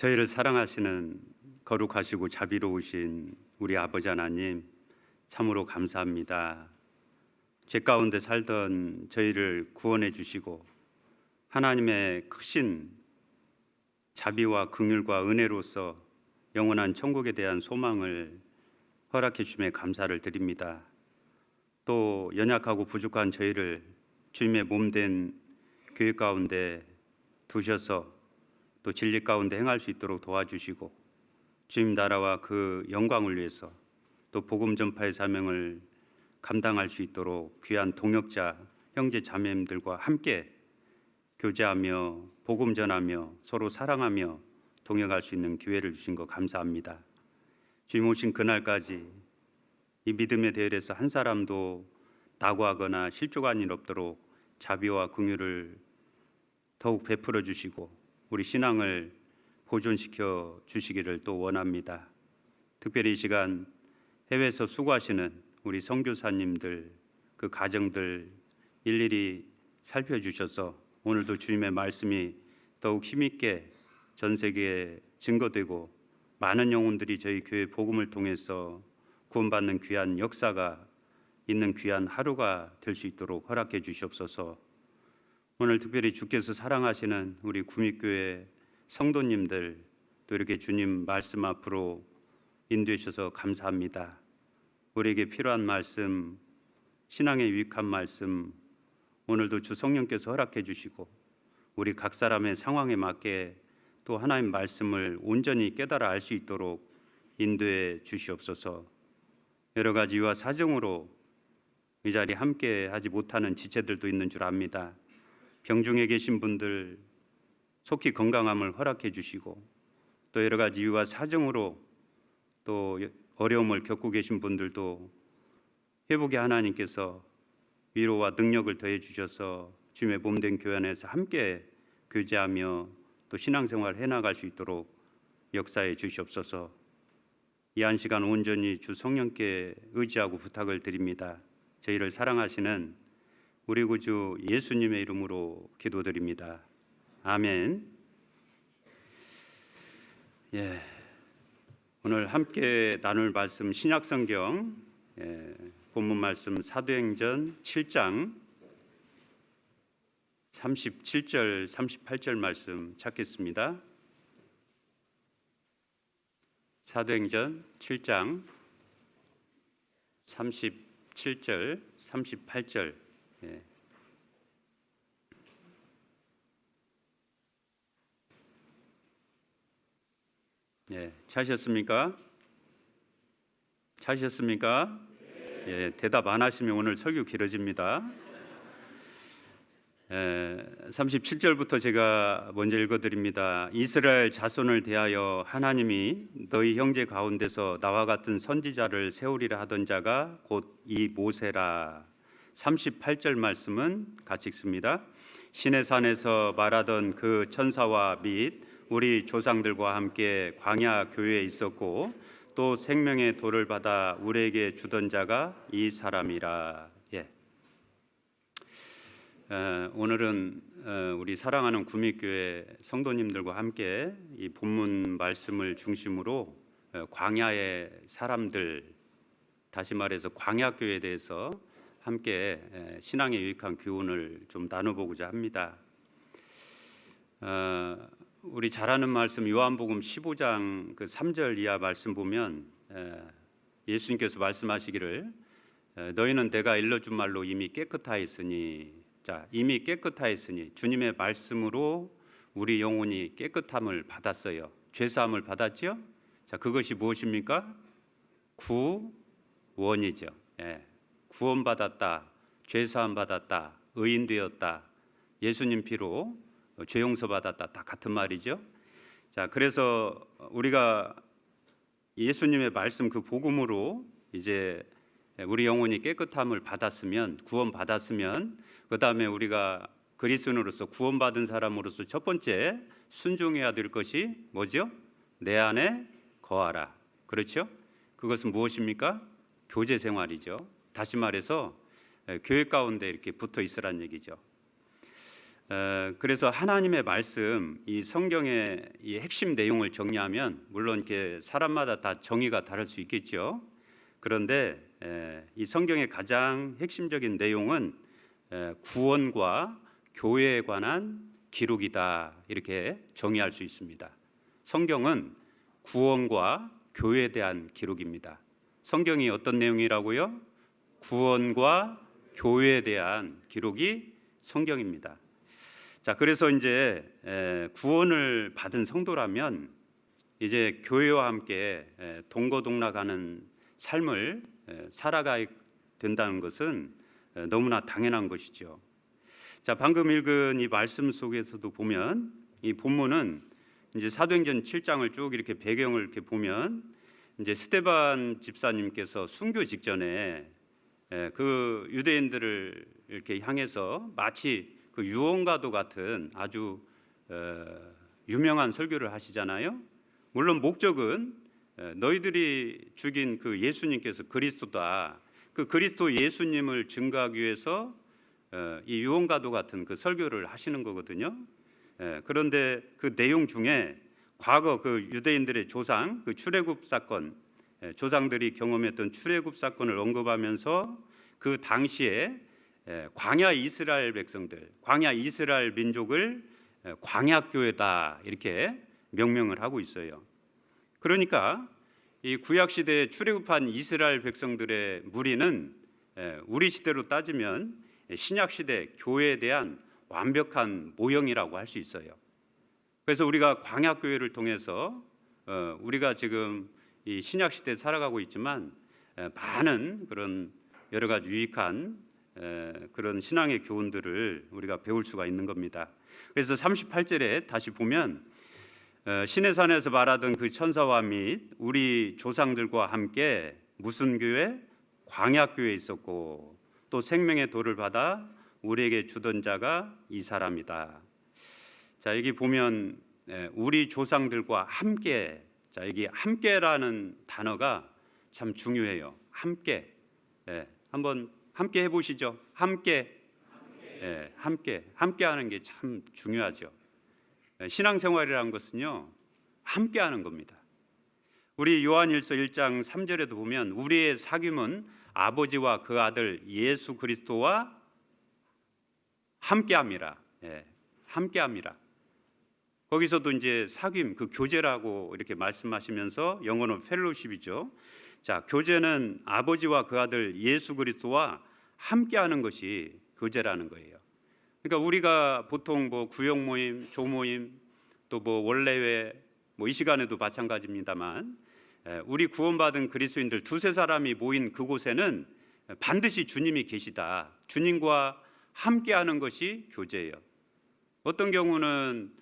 저희를 사랑하시는 거룩하시고 자비로우신 우리 아버지 하나님, 참으로 감사합니다. 죄 가운데 살던 저희를 구원해 주시고 하나님의 크신 자비와 긍휼과 은혜로서 영원한 천국에 대한 소망을 허락해 주심에 감사를 드립니다. 또 연약하고 부족한 저희를 주님의 몸된 교회 가운데 두셔서 또 진리 가운데 행할 수 있도록 도와주시고 주님 나라와 그 영광을 위해서 또 복음 전파의 사명을 감당할 수 있도록 귀한 동역자 형제 자매님들과 함께 교제하며 복음 전하며 서로 사랑하며 동역할 수 있는 기회를 주신 것 감사합니다. 주님 오신 그날까지 이 믿음의 대열에서 한 사람도 낙오하거나 실족한 일 없도록 자비와 긍휼을 더욱 베풀어 주시고 우리 신앙을 보존시켜 주시기를 또 원합니다. 특별히 이 시간 해외에서 수고하시는 우리 선교사님들 그 가정들 일일이 살펴주셔서 오늘도 주님의 말씀이 더욱 힘있게 전 세계에 증거되고 많은 영혼들이 저희 교회 복음을 통해서 구원받는 귀한 역사가 있는 귀한 하루가 될 수 있도록 허락해 주시옵소서. 오늘 특별히 주께서 사랑하시는 우리 구미교회 성도님들 또 이렇게 주님 말씀 앞으로 인도해 주셔서 감사합니다. 우리에게 필요한 말씀, 신앙에 유익한 말씀 오늘도 주 성령께서 허락해 주시고 우리 각 사람의 상황에 맞게 또 하나님 말씀을 온전히 깨달아 알 수 있도록 인도해 주시옵소서. 여러 가지 이유와 사정으로 이 자리에 함께 하지 못하는 지체들도 있는 줄 압니다. 병중에 계신 분들 속히 건강함을 허락해 주시고 또 여러 가지 이유와 사정으로 또 어려움을 겪고 계신 분들도 회복의 하나님께서 위로와 능력을 더해 주셔서 주님의 몸된 교회 안에서 함께 교제하며 또 신앙생활 해나갈 수 있도록 역사해 주시옵소서. 이 한 시간 온전히 주 성령께 의지하고 부탁을 드립니다. 저희를 사랑하시는 우리 구주 예수님의 이름으로 기도드립니다. 아멘. 오늘 함께 나눌 말씀 신약성경 본문 말씀 사도행전 7장 37절 38절 말씀 찾겠습니다. 사도행전 7장 37절 38절 찾으셨습니까? 찾으셨습니까? 대답 안 하시면 오늘 설교 길어집니다. 37절부터 제가 먼저 읽어드립니다. 이스라엘 자손을 대하여 하나님이 너희 형제 가운데서 나와 같은 선지자를 세우리라 하던 자가 곧 이 모세라. 38절 말씀은 같이 읽습니다. 시내 산에서 말하던 그 천사와 및 우리 조상들과 함께 광야 교회에 있었고 또 생명의 돌을 받아 우리에게 주던 자가 이 사람이라. 오늘은 우리 사랑하는 구미교회 성도님들과 함께 이 본문 말씀을 중심으로 광야의 사람들, 다시 말해서 광야교회에 대해서 함께 신앙에 유익한 교훈을 좀 나눠보고자 합니다. 우리 잘 아는 말씀 요한복음 15장 그 3절 이하 말씀 보면 예수님께서 말씀하시기를 너희는 내가 일러준 말로 이미 깨끗하였으니, 자, 이미 깨끗하였으니 주님의 말씀으로 우리 영혼이 깨끗함을 받았어요. 죄사함을 받았죠. 자, 그것이 무엇입니까? 구원이죠. 구원받았다, 죄사함 받았다, 의인 되었다, 예수님 피로 죄 용서 받았다, 다 같은 말이죠. 자, 그래서 우리가 예수님의 말씀 그 복음으로 이제 우리 영혼이 깨끗함을 받았으면, 구원 받았으면, 그 다음에 우리가 그리스도인으로서 구원받은 사람으로서 첫 번째 순종해야 될 것이 뭐죠? 내 안에 거하라. 그렇죠? 그것은 무엇입니까? 교제 생활이죠. 다시 말해서 교회 가운데 이렇게 붙어 있으란 얘기죠. 그래서 하나님의 말씀, 이 성경의 이 핵심 내용을 정리하면 물론 이렇게 사람마다 다 정의가 다를 수 있겠죠. 그런데 이 성경의 가장 핵심적인 내용은 구원과 교회에 관한 기록이다, 이렇게 정의할 수 있습니다. 성경은 구원과 교회에 대한 기록입니다. 성경이 어떤 내용이라고요? 구원과 교회에 대한 기록이 성경입니다. 자, 그래서 이제 구원을 받은 성도라면 이제 교회와 함께 동거동락하는 삶을 살아가야 된다는 것은 너무나 당연한 것이죠. 자, 방금 읽은 이 말씀 속에서도 보면 이 본문은 이제 사도행전 7장을 쭉 이렇게 배경을 이렇게 보면 이제 스데반 집사님께서 순교 직전에 그 유대인들을 이렇게 향해서 마치 그 유언과도 같은 아주 유명한 설교를 하시잖아요. 물론 목적은 너희들이 죽인 그 예수님께서 그리스도다, 그 그리스도 예수님을 증거하기 위해서 이 유언과도 같은 그 설교를 하시는 거거든요. 그런데 그 내용 중에 과거 그 유대인들의 조상, 그 출애굽 사건, 조상들이 경험했던 출애굽 사건을 언급하면서 그 당시에 광야 이스라엘 백성들, 광야 이스라엘 민족을 광야교회다, 이렇게 명명을 하고 있어요. 그러니까 이 구약 시대에 출애굽한 이스라엘 백성들의 무리는 우리 시대로 따지면 신약 시대 교회에 대한 완벽한 모형이라고 할 수 있어요. 그래서 우리가 광야교회를 통해서 우리가 지금 이 신약 시대에 살아가고 있지만 많은 그런 여러 가지 유익한 그런 신앙의 교훈들을 우리가 배울 수가 있는 겁니다. 그래서 38절에 다시 보면 시내산에서 말하던 그 천사와 및 우리 조상들과 함께 무슨 교회? 광야교회에 있었고 또 생명의 돌을 받아 우리에게 주던 자가 이 사람이다. 자, 여기 보면 우리 조상들과 함께, 자, 여기 함께라는 단어가 참 중요해요. 함께. 한번 함께 해보시죠. 함께. 함께 하는 게 참 중요하죠. 신앙생활이라는 것은요, 함께 하는 겁니다. 우리 요한일서 1장 3절에도 보면 우리의 사귐은 아버지와 그 아들 예수 그리스도와 함께함이라. 함께함이라. 거기서도 이제 사귐, 그 교제라고 이렇게 말씀하시면서 영어는 펠로십이죠. 자, 교제는 아버지와 그 아들 예수 그리스도와 함께하는 것이 교제라는 거예요. 그러니까 우리가 보통 뭐 구역 모임, 조모임, 또 뭐 원래회, 뭐 이 시간에도 마찬가지입니다만 우리 구원받은 그리스도인들 두세 사람이 모인 그곳에는 반드시 주님이 계시다. 주님과 함께하는 것이 교제예요. 어떤 경우는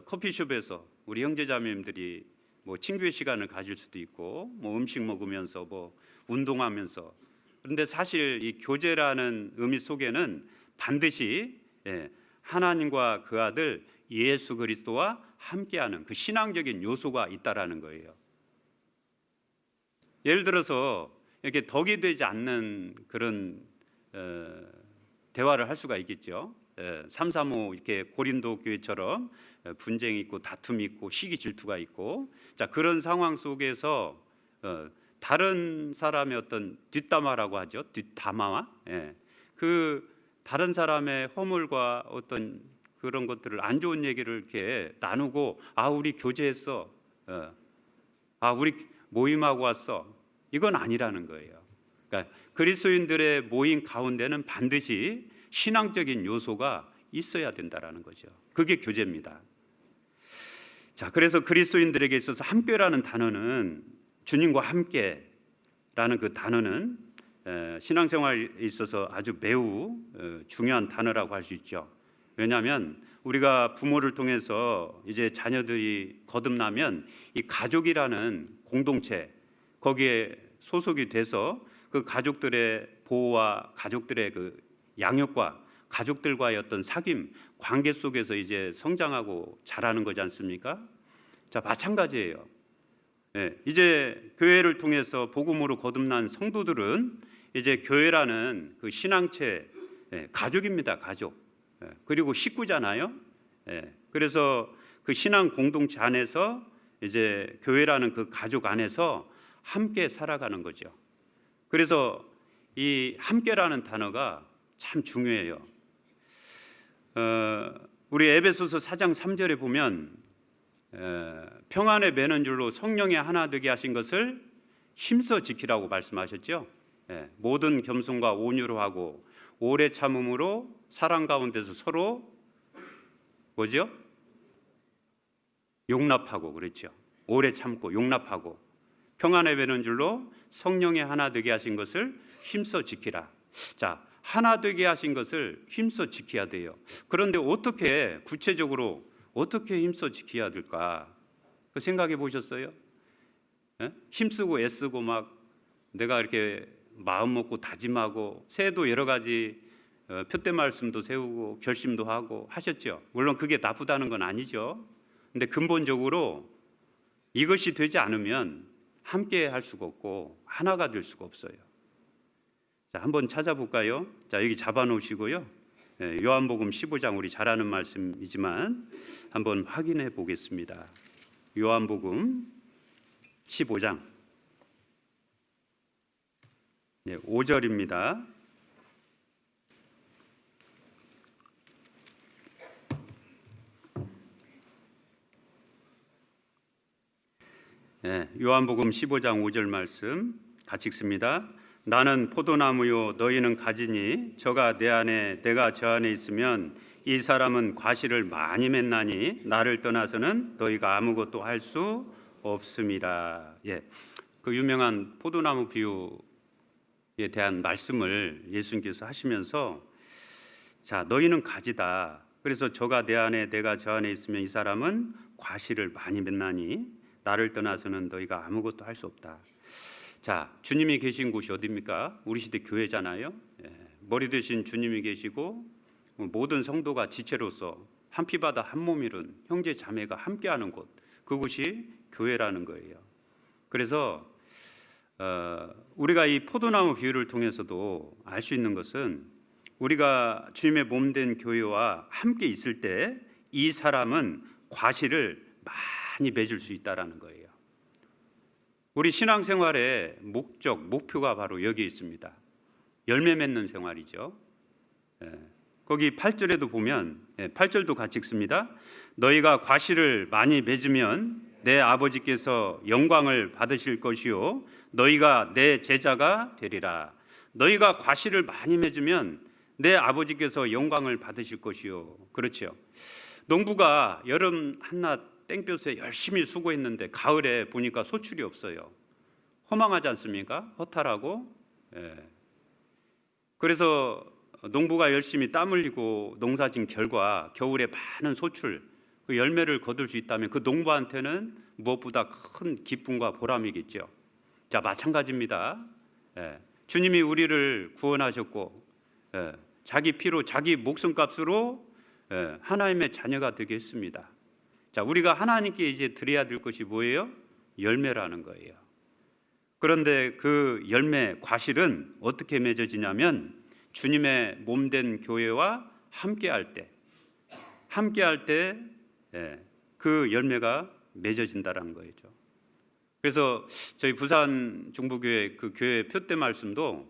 커피숍에서 우리 형제자매님들이 뭐 친교의 시간을 가질 수도 있고 뭐 음식 먹으면서 뭐 운동하면서, 그런데 사실 이 교제라는 의미 속에는 반드시 하나님과 그 아들 예수 그리스도와 함께하는 그 신앙적인 요소가 있다라는 거예요. 예를 들어서 이렇게 덕이 되지 않는 그런 대화를 할 수가 있겠죠. 335 이렇게 고린도 교회처럼 분쟁이 있고 다툼이 있고 시기 질투가 있고, 자, 그런 상황 속에서 다른 사람의 어떤 뒷담화라고 하죠. 뒷담화. 그 다른 사람의 허물과 어떤 그런 것들을, 안 좋은 얘기를 이렇게 나누고, 아, 우리 교제했어, 아, 우리 모임하고 왔어, 이건 아니라는 거예요. 그러니까 그리스도인들의 모임 가운데는 반드시 신앙적인 요소가 있어야 된다라는 거죠. 그게 교제입니다. 자, 그래서 그리스도인들에게 있어서 함께라는 단어는, 주님과 함께라는 그 단어는 신앙생활에 있어서 아주 매우 중요한 단어라고 할 수 있죠. 왜냐하면 우리가 부모를 통해서 이제 자녀들이 거듭나면 이 가족이라는 공동체, 거기에 소속이 돼서 그 가족들의 보호와 가족들의 그 양육과 가족들과의 어떤 사귐, 관계 속에서 이제 성장하고 자라는 거지 않습니까? 자, 마찬가지예요. 이제 교회를 통해서 복음으로 거듭난 성도들은 이제 교회라는 그 신앙체, 가족입니다. 가족. 그리고 식구잖아요. 그래서 그 신앙 공동체 안에서 이제 교회라는 그 가족 안에서 함께 살아가는 거죠. 그래서 이 함께라는 단어가 참 중요해요. 우리 에베소서 4장 3절에 보면 평안에 매는 줄로 성령의 하나 되게 하신 것을 힘써 지키라고 말씀하셨죠. 모든 겸손과 온유로 하고 오래 참음으로 사랑 가운데서 서로 뭐죠? 용납하고 그랬죠. 오래 참고 용납하고 평안에 매는 줄로 성령의 하나 되게 하신 것을 힘써 지키라. 자, 하나 되게 하신 것을 힘써 지켜야 돼요. 그런데 어떻게 구체적으로 어떻게 힘써 지켜야 될까? 그 생각해 보셨어요? 힘쓰고 애쓰고 막 내가 이렇게 마음 먹고 다짐하고 새해도 여러 가지 표대 말씀도 세우고 결심도 하고 하셨죠. 물론 그게 나쁘다는 건 아니죠. 근데 근본적으로 이것이 되지 않으면 함께 할 수가 없고 하나가 될 수가 없어요. 자, 한번 찾아볼까요? 자, 여기 잡아놓으시고요. 요한복음 15장 우리 잘 아는 말씀이지만 한번 확인해 보겠습니다. 요한복음 15장 5절입니다. 요한복음 15장 5절 말씀 같이 읽습니다. 나는 포도나무요 너희는 가지니 저가 내 안에 내가 저 안에 있으면 이 사람은 과실을 많이 맺나니 나를 떠나서는 너희가 아무것도 할 수 없음이라. 그 유명한 포도나무 비유에 대한 말씀을 예수님께서 하시면서 자 너희는 가지다. 그래서 저가 내 안에 내가 저 안에 있으면 이 사람은 과실을 많이 맺나니 나를 떠나서는 너희가 아무것도 할 수 없다. 자, 주님이 계신 곳이 어디입니까? 우리 시대 교회잖아요. 머리 대신 주님이 계시고 모든 성도가 지체로서 한 피바다 한 몸이룬 형제 자매가 함께하는 곳, 그곳이 교회라는 거예요. 그래서 우리가 이 포도나무 비유를 통해서도 알 수 있는 것은 우리가 주님의 몸된 교회와 함께 있을 때 이 사람은 과실을 많이 맺을 수 있다라는 거예요. 우리 신앙생활의 목적, 목표가 바로 여기 있습니다. 열매 맺는 생활이죠. 거기 8절에도 보면 8절도 같이 읽습니다. 너희가 과실을 많이 맺으면 내 아버지께서 영광을 받으실 것이요 너희가 내 제자가 되리라. 너희가 과실을 많이 맺으면 내 아버지께서 영광을 받으실 것이요. 그렇죠. 농부가 여름 한낮 땡볕에 열심히 수고했는데 가을에 보니까 소출이 없어요. 허망하지 않습니까? 허탈하고. 그래서 농부가 열심히 땀 흘리고 농사진 결과 겨울에 많은 소출, 그 열매를 거둘 수 있다면 그 농부한테는 무엇보다 큰 기쁨과 보람이겠죠. 자, 마찬가지입니다. 주님이 우리를 구원하셨고 자기 피로 자기 목숨값으로 하나님의 자녀가 되게 했습니다. 자, 우리가 하나님께 이제 드려야 될 것이 뭐예요? 열매라는 거예요. 그런데 그 열매, 과실은 어떻게 맺어지냐면 주님의 몸된 교회와 함께할 때 그 열매가 맺어진다라는 거죠. 그래서 저희 부산 중부교회 그 교회 표대 말씀도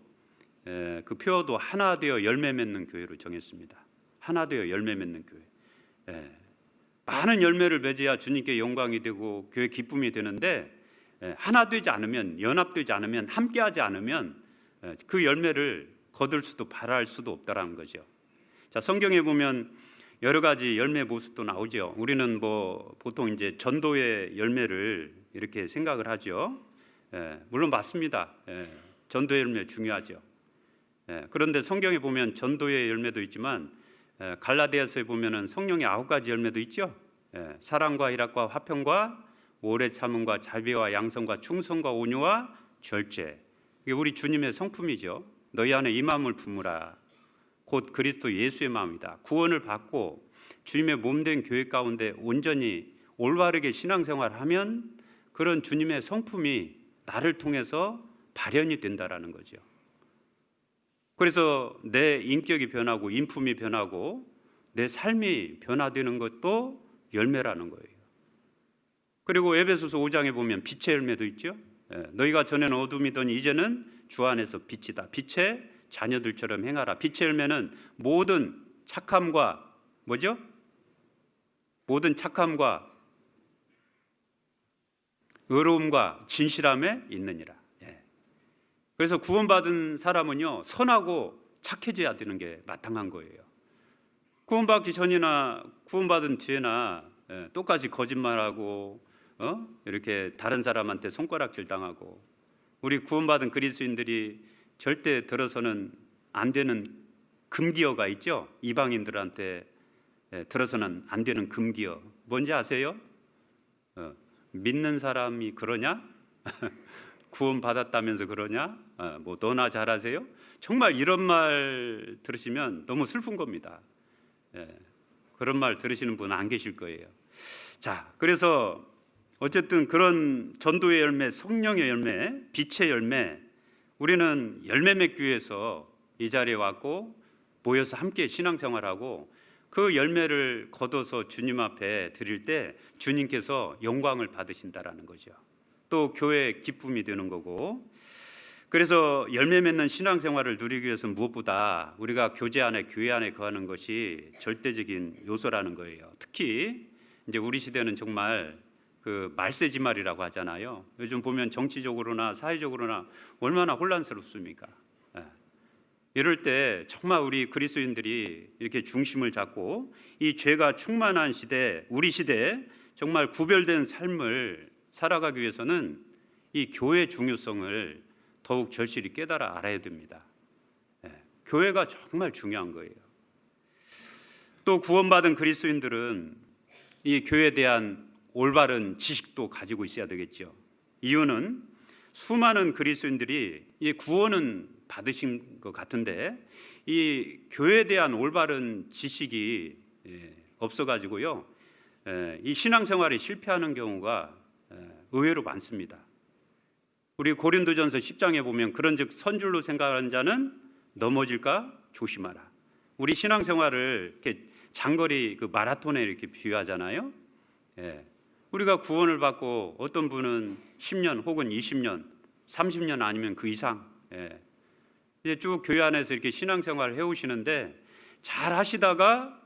그 표어도 하나 되어 열매 맺는 교회로 정했습니다. 하나 되어 열매 맺는 교회. 많은 열매를 맺어야 주님께 영광이 되고 교회 기쁨이 되는데 하나 되지 않으면, 연합되지 않으면, 함께하지 않으면 그 열매를 거둘 수도 바랄 수도 없다라는 거죠. 자, 성경에 보면 여러 가지 열매 모습도 나오죠. 우리는 뭐 보통 이제 전도의 열매를 이렇게 생각을 하죠. 물론 맞습니다. 전도의 열매 중요하죠. 그런데 성경에 보면 전도의 열매도 있지만 갈라디아서에 보면은 성령의 9가지 열매도 있죠. 사랑과 희락과 화평과 오래 참음과 자비와 양성과 충성과 온유와 절제. 이게 우리 주님의 성품이죠. 너희 안에 이 마음을 품으라. 곧 그리스도 예수의 마음이다. 구원을 받고 주님의 몸된 교회 가운데 온전히 올바르게 신앙생활하면 그런 주님의 성품이 나를 통해서 발현이 된다라는 거죠. 그래서 내 인격이 변하고 인품이 변하고 내 삶이 변화되는 것도 열매라는 거예요. 그리고 에베소서 5장에 보면 빛의 열매도 있죠. 너희가 전에는 어둠이더니 이제는 주 안에서 빛이다. 빛의 자녀들처럼 행하라. 빛의 열매는 모든 착함과 뭐죠? 모든 착함과 의로움과 진실함에 있느니라. 그래서 구원받은 사람은요, 선하고 착해져야 되는 게 마땅한 거예요. 구원받기 전이나 구원받은 뒤에나 똑같이 거짓말하고 이렇게 다른 사람한테 손가락질 당하고, 우리 구원받은 그리스도인들이 절대 들어서는 안 되는 금기어가 있죠. 이방인들한테 들어서는 안 되는 금기어. 뭔지 아세요? 믿는 사람이 그러냐? 구원받았다면서 그러냐? 뭐 너나 잘하세요? 정말 이런 말 들으시면 너무 슬픈 겁니다. 그런 말 들으시는 분 안 계실 거예요. 자, 그래서 어쨌든 그런 전도의 열매, 성령의 열매, 빛의 열매, 우리는 열매 맺기 위해서 이 자리에 왔고 모여서 함께 신앙생활하고, 그 열매를 거둬서 주님 앞에 드릴 때 주님께서 영광을 받으신다라는 거죠. 또 교회의 기쁨이 되는 거고, 그래서 열매 맺는 신앙생활을 누리기 위해서 무엇보다 우리가 교제 안에, 교회 안에 거하는 것이 절대적인 요소라는 거예요. 특히 이제 우리 시대는 정말 그 말세지말이라고 하잖아요. 요즘 보면 정치적으로나 사회적으로나 얼마나 혼란스럽습니까? 이럴 때 정말 우리 그리스도인들이 이렇게 중심을 잡고 이 죄가 충만한 시대, 우리 시대에 정말 구별된 삶을 살아가기 위해서는 이 교회의 중요성을 더욱 절실히 깨달아 알아야 됩니다. 교회가 정말 중요한 거예요. 또 구원받은 그리스도인들은 이 교회에 대한 올바른 지식도 가지고 있어야 되겠죠. 이유는 수많은 그리스도인들이 이 구원은 받으신 것 같은데 이 교회에 대한 올바른 지식이 없어가지고요, 이 신앙생활에 실패하는 경우가 의외로 많습니다. 우리 고린도전서 10장에 보면 그런즉 선줄로 생각하는 자는 넘어질까 조심하라. 우리 신앙생활을 이렇게 장거리 그 마라톤에 이렇게 비유하잖아요. 우리가 구원을 받고 어떤 분은 10년 혹은 20년, 30년 아니면 그 이상 이제 쭉 교회 안에서 이렇게 신앙생활을 해오시는데 잘 하시다가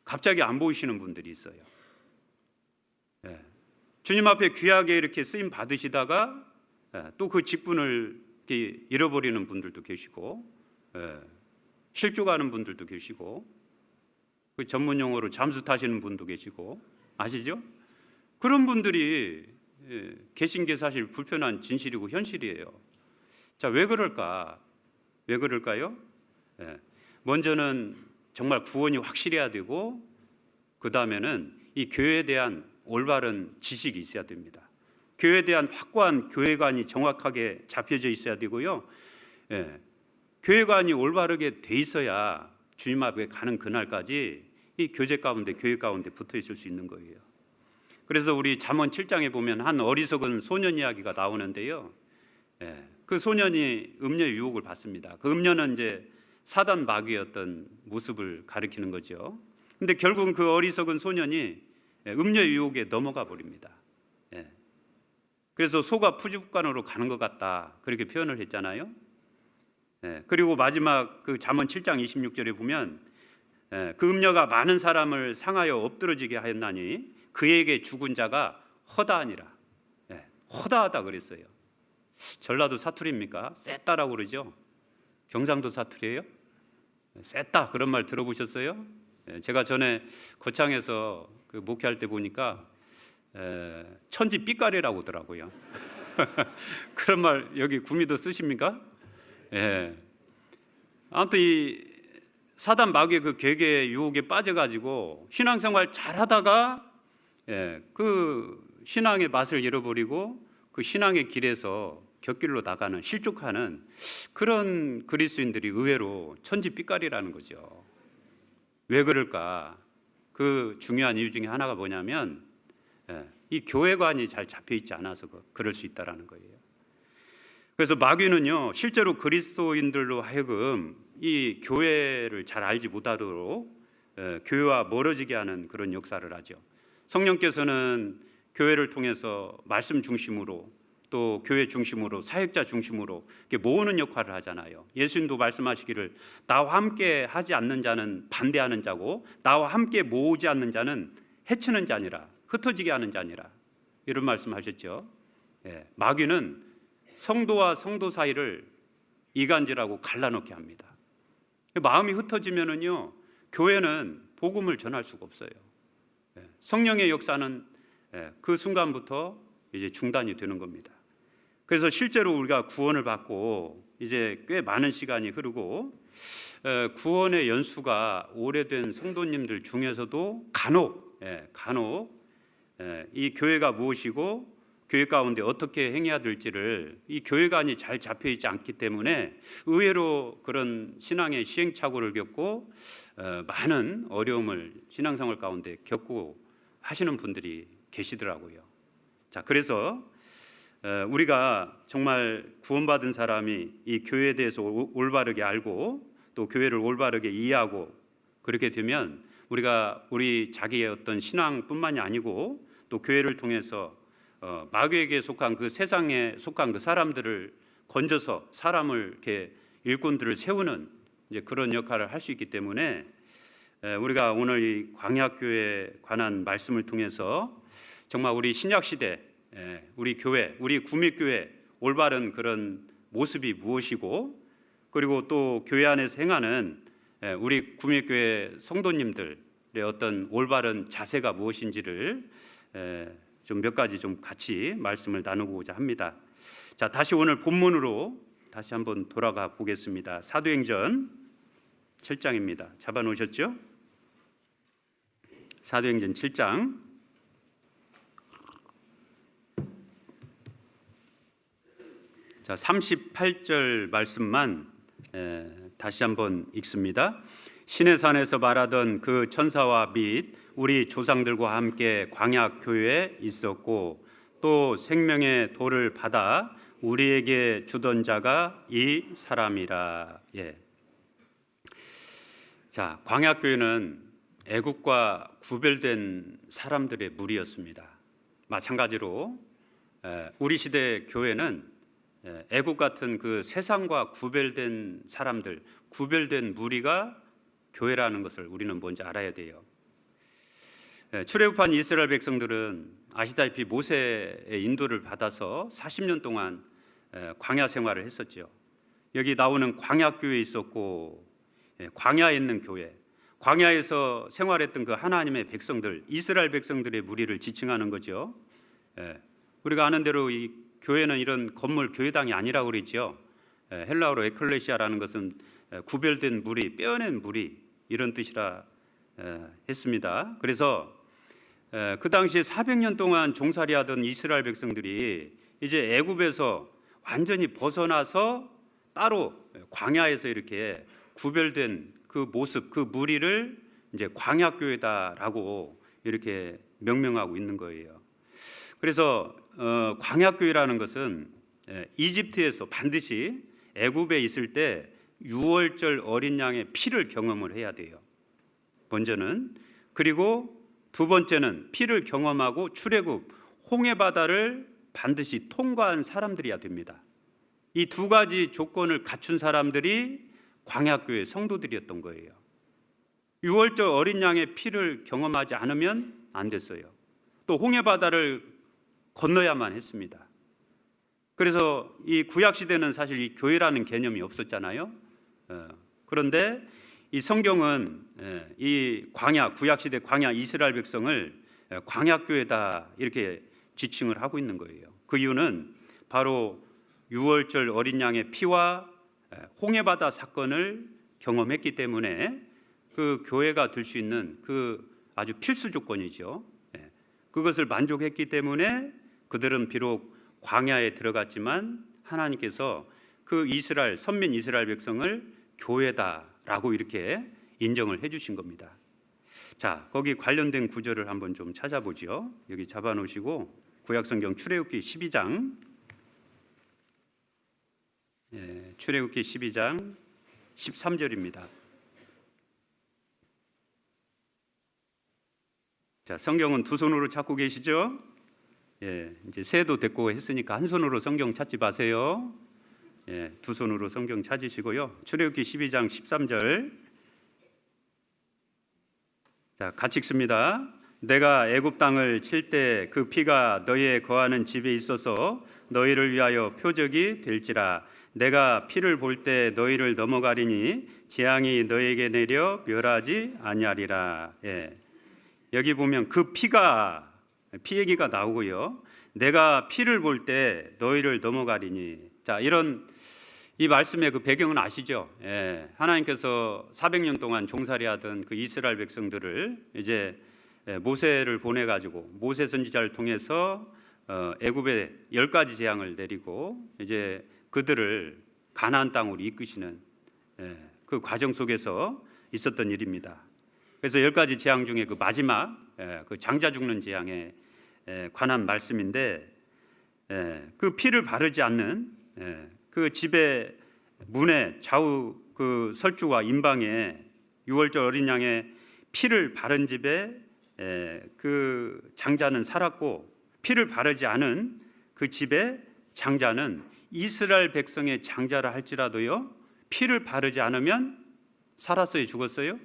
갑자기 안 보이시는 분들이 있어요. 주님 앞에 귀하게 이렇게 쓰임 받으시다가 또 그 직분을 이렇게 잃어버리는 분들도 계시고, 실족하는 분들도 계시고, 그 전문 용어로 잠수 타시는 분도 계시고, 아시죠? 그런 분들이 계신 게 사실 불편한 진실이고 현실이에요. 자, 왜 그럴까? 왜 그럴까요? 먼저는 정말 구원이 확실해야 되고, 그 다음에는 이 교회에 대한 올바른 지식이 있어야 됩니다. 교회에 대한 확고한 교회관이 정확하게 잡혀져 있어야 되고요. 교회관이 올바르게 돼 있어야 주님 앞에 가는 그날까지 이 교제 가운데, 교회 가운데 붙어 있을 수 있는 거예요. 그래서 우리 잠언 7장에 보면 한 어리석은 소년 이야기가 나오는데요. 그 소년이 음녀의 유혹을 받습니다. 그 음녀는 이제 사단 마귀의 어떤 모습을 가리키는 거죠. 근데 결국은 그 어리석은 소년이 음녀의 유혹에 넘어가 버립니다. 그래서 소가 푸주간으로 가는 것 같다, 그렇게 표현을 했잖아요. 그리고 마지막 그 잠언 7장 26절에 보면 그 음녀가 많은 사람을 상하여 엎드러지게 하였나니 그에게 죽은 자가 허다하니라. 허다하다 그랬어요. 전라도 사투리입니까? 쎄따라고 그러죠. 경상도 사투리예요? 쎄따, 그런 말 들어보셨어요? 제가 전에 거창에서 그 목회할 때 보니까 천지 삐까리라고 하더라고요. 그런 말 여기 구미도 쓰십니까? 아무튼 이 사단 마귀의 그 괴계의 유혹에 빠져가지고 신앙생활 잘하다가 그 신앙의 맛을 잃어버리고 그 신앙의 길에서 곁길로 나가는, 실족하는 그런 그리스도인들이 의외로 천지빛깔이라는 거죠. 왜 그럴까? 그 중요한 이유 중에 하나가 뭐냐면 이 교회관이 잘 잡혀있지 않아서 그럴 수 있다는 거예요. 그래서 마귀는요, 실제로 그리스도인들로 하여금 이 교회를 잘 알지 못하도록 교회와 멀어지게 하는 그런 역사를 하죠. 성령께서는 교회를 통해서 말씀 중심으로 또 교회 중심으로 사역자 중심으로 이렇게 모으는 역할을 하잖아요. 예수님도 말씀하시기를 나와 함께 하지 않는 자는 반대하는 자고 나와 함께 모으지 않는 자는 해치는 자니라, 흩어지게 하는 자니라, 이런 말씀하셨죠. 마귀는 성도와 성도 사이를 이간질하고 갈라놓게 합니다. 마음이 흩어지면은요, 교회는 복음을 전할 수가 없어요. 성령의 역사는 그 순간부터 이제 중단이 되는 겁니다. 그래서 실제로 우리가 구원을 받고 이제 꽤 많은 시간이 흐르고 구원의 연수가 오래된 성도님들 중에서도 간혹 이 교회가 무엇이고 교회 가운데 어떻게 행해야 될지를 이 교회관이 잘 잡혀 있지 않기 때문에 의외로 그런 신앙의 시행착오를 겪고 많은 어려움을 신앙생활 가운데 겪고 하시는 분들이 계시더라고요. 자, 그래서 우리가 정말 구원받은 사람이 이 교회에 대해서 올바르게 알고 또 교회를 올바르게 이해하고 그렇게 되면 우리가 우리 자기의 어떤 신앙뿐만이 아니고 또 교회를 통해서 마귀에게 속한 그 세상에 속한 그 사람들을 건져서 사람을 이렇게 일꾼들을 세우는 이제 그런 역할을 할 수 있기 때문에 우리가 오늘 이 광야교회에 관한 말씀을 통해서 정말 우리 신약 시대 우리 교회, 우리 구미교회 올바른 그런 모습이 무엇이고 그리고 또 교회 안에서 행하는 우리 구미교회 성도님들의 어떤 올바른 자세가 무엇인지를 좀 몇 가지 좀 같이 말씀을 나누고자 합니다. 자, 다시 오늘 본문으로 다시 한번 돌아가 보겠습니다. 사도행전 7장입니다. 잡아 놓으셨죠? 사도행전 7장 자, 38절 말씀만 다시 한번 읽습니다. 시내산에서 말하던 그 천사와 및 우리 조상들과 함께 광야 교회에 있었고 또 생명의 돌을 받아 우리에게 주던 자가 이 사람이라. 자, 광야 교회는 애국과 구별된 사람들의 무리였습니다. 마찬가지로 우리 시대 교회는 애국 같은 그 세상과 구별된 사람들, 구별된 무리가 교회라는 것을 우리는 먼저 알아야 돼요. 출애굽한 이스라엘 백성들은 아시다시피 모세의 인도를 받아서 40년 동안 광야 생활을 했었죠. 여기 나오는 광야 교회에 있었고 광야에 있는 교회, 광야에서 생활했던 그 하나님의 백성들, 이스라엘 백성들의 무리를 지칭하는 거죠. 우리가 아는 대로 이 교회는 이런 건물 교회당이 아니라고 그랬죠. 헬라어로 에클레시아라는 것은 구별된 무리, 뼈낸 무리 이런 뜻이라 했습니다. 그래서 그 당시에 400년 동안 종살이하던 이스라엘 백성들이 이제 애굽에서 완전히 벗어나서 따로 광야에서 이렇게 구별된 그 모습, 그 무리를 이제 광야교회다라고 이렇게 명명하고 있는 거예요. 그래서 광야교회라는 것은 이집트에서 반드시 애굽에 있을 때 유월절 어린 양의 피를 경험을 해야 돼요. 먼저는. 그리고 두 번째는 피를 경험하고 출애굽 홍해 바다를 반드시 통과한 사람들이어야 됩니다. 이 두 가지 조건을 갖춘 사람들이 광야교회 성도들이었던 거예요. 유월절 어린 양의 피를 경험하지 않으면 안 됐어요. 또 홍해 바다를 건너야만 했습니다. 그래서 이 구약 시대는 사실 이 교회라는 개념이 없었잖아요. 그런데 이 성경은 이 광야, 구약 시대 광야 이스라엘 백성을 광야교회다 이렇게 지칭을 하고 있는 거예요. 그 이유는 바로 유월절 어린 양의 피와 홍해바다 사건을 경험했기 때문에 그 교회가 될 수 있는 그 아주 필수 조건이죠. 그것을 만족했기 때문에 그들은 비록 광야에 들어갔지만 하나님께서 그 이스라엘 선민 이스라엘 백성을 교회다라고 이렇게 인정을 해주신 겁니다. 자, 거기 관련된 구절을 한번 좀 찾아보죠. 여기 잡아놓으시고 구약성경 출애굽기 12장 출애굽기 12장 13절입니다. 자, 성경은 두 손으로 찾고 계시죠? 예, 이제 새해도 됐고 했으니까 한 손으로 성경 찾지 마세요. 예, 두 손으로 성경 찾으시고요. 출애굽기 12장 13절. 자, 같이 읽습니다. 내가 애굽 땅을 칠 때 그 피가 너희의 거하는 집에 있어서 너희를 위하여 표적이 될지라. 내가 피를 볼 때 너희를 넘어가리니 재앙이 너희에게 내려 멸하지 아니하리라. 예. 여기 보면 그 피가 피 얘기가 나오고요. 내가 피를 볼 때 너희를 넘어가리니. 자, 이런 이 말씀의 그 배경은 아시죠? 예. 하나님께서 400년 동안 종살이하던 그 이스라엘 백성들을 이제 모세를 보내 가지고 모세 선지자를 통해서 애굽에 10가지 재앙을 내리고 이제 그들을 가나안 땅으로 이끄시는 그 과정 속에서 있었던 일입니다. 그래서 10가지 재앙 중에 그 마지막 그 장자 죽는 재앙에 관한 말씀인데, 그 피를 바르지 않는 그 집의 문의 좌우 그 설주와 임방에 유월절 어린 양의 피를 바른 집에 그 장자는 살았고, 피를 바르지 않은 그 집의 장자는 이스라엘 백성의 장자라 할지라도요, 피를 바르지 않으면 살았어요, 죽었어요?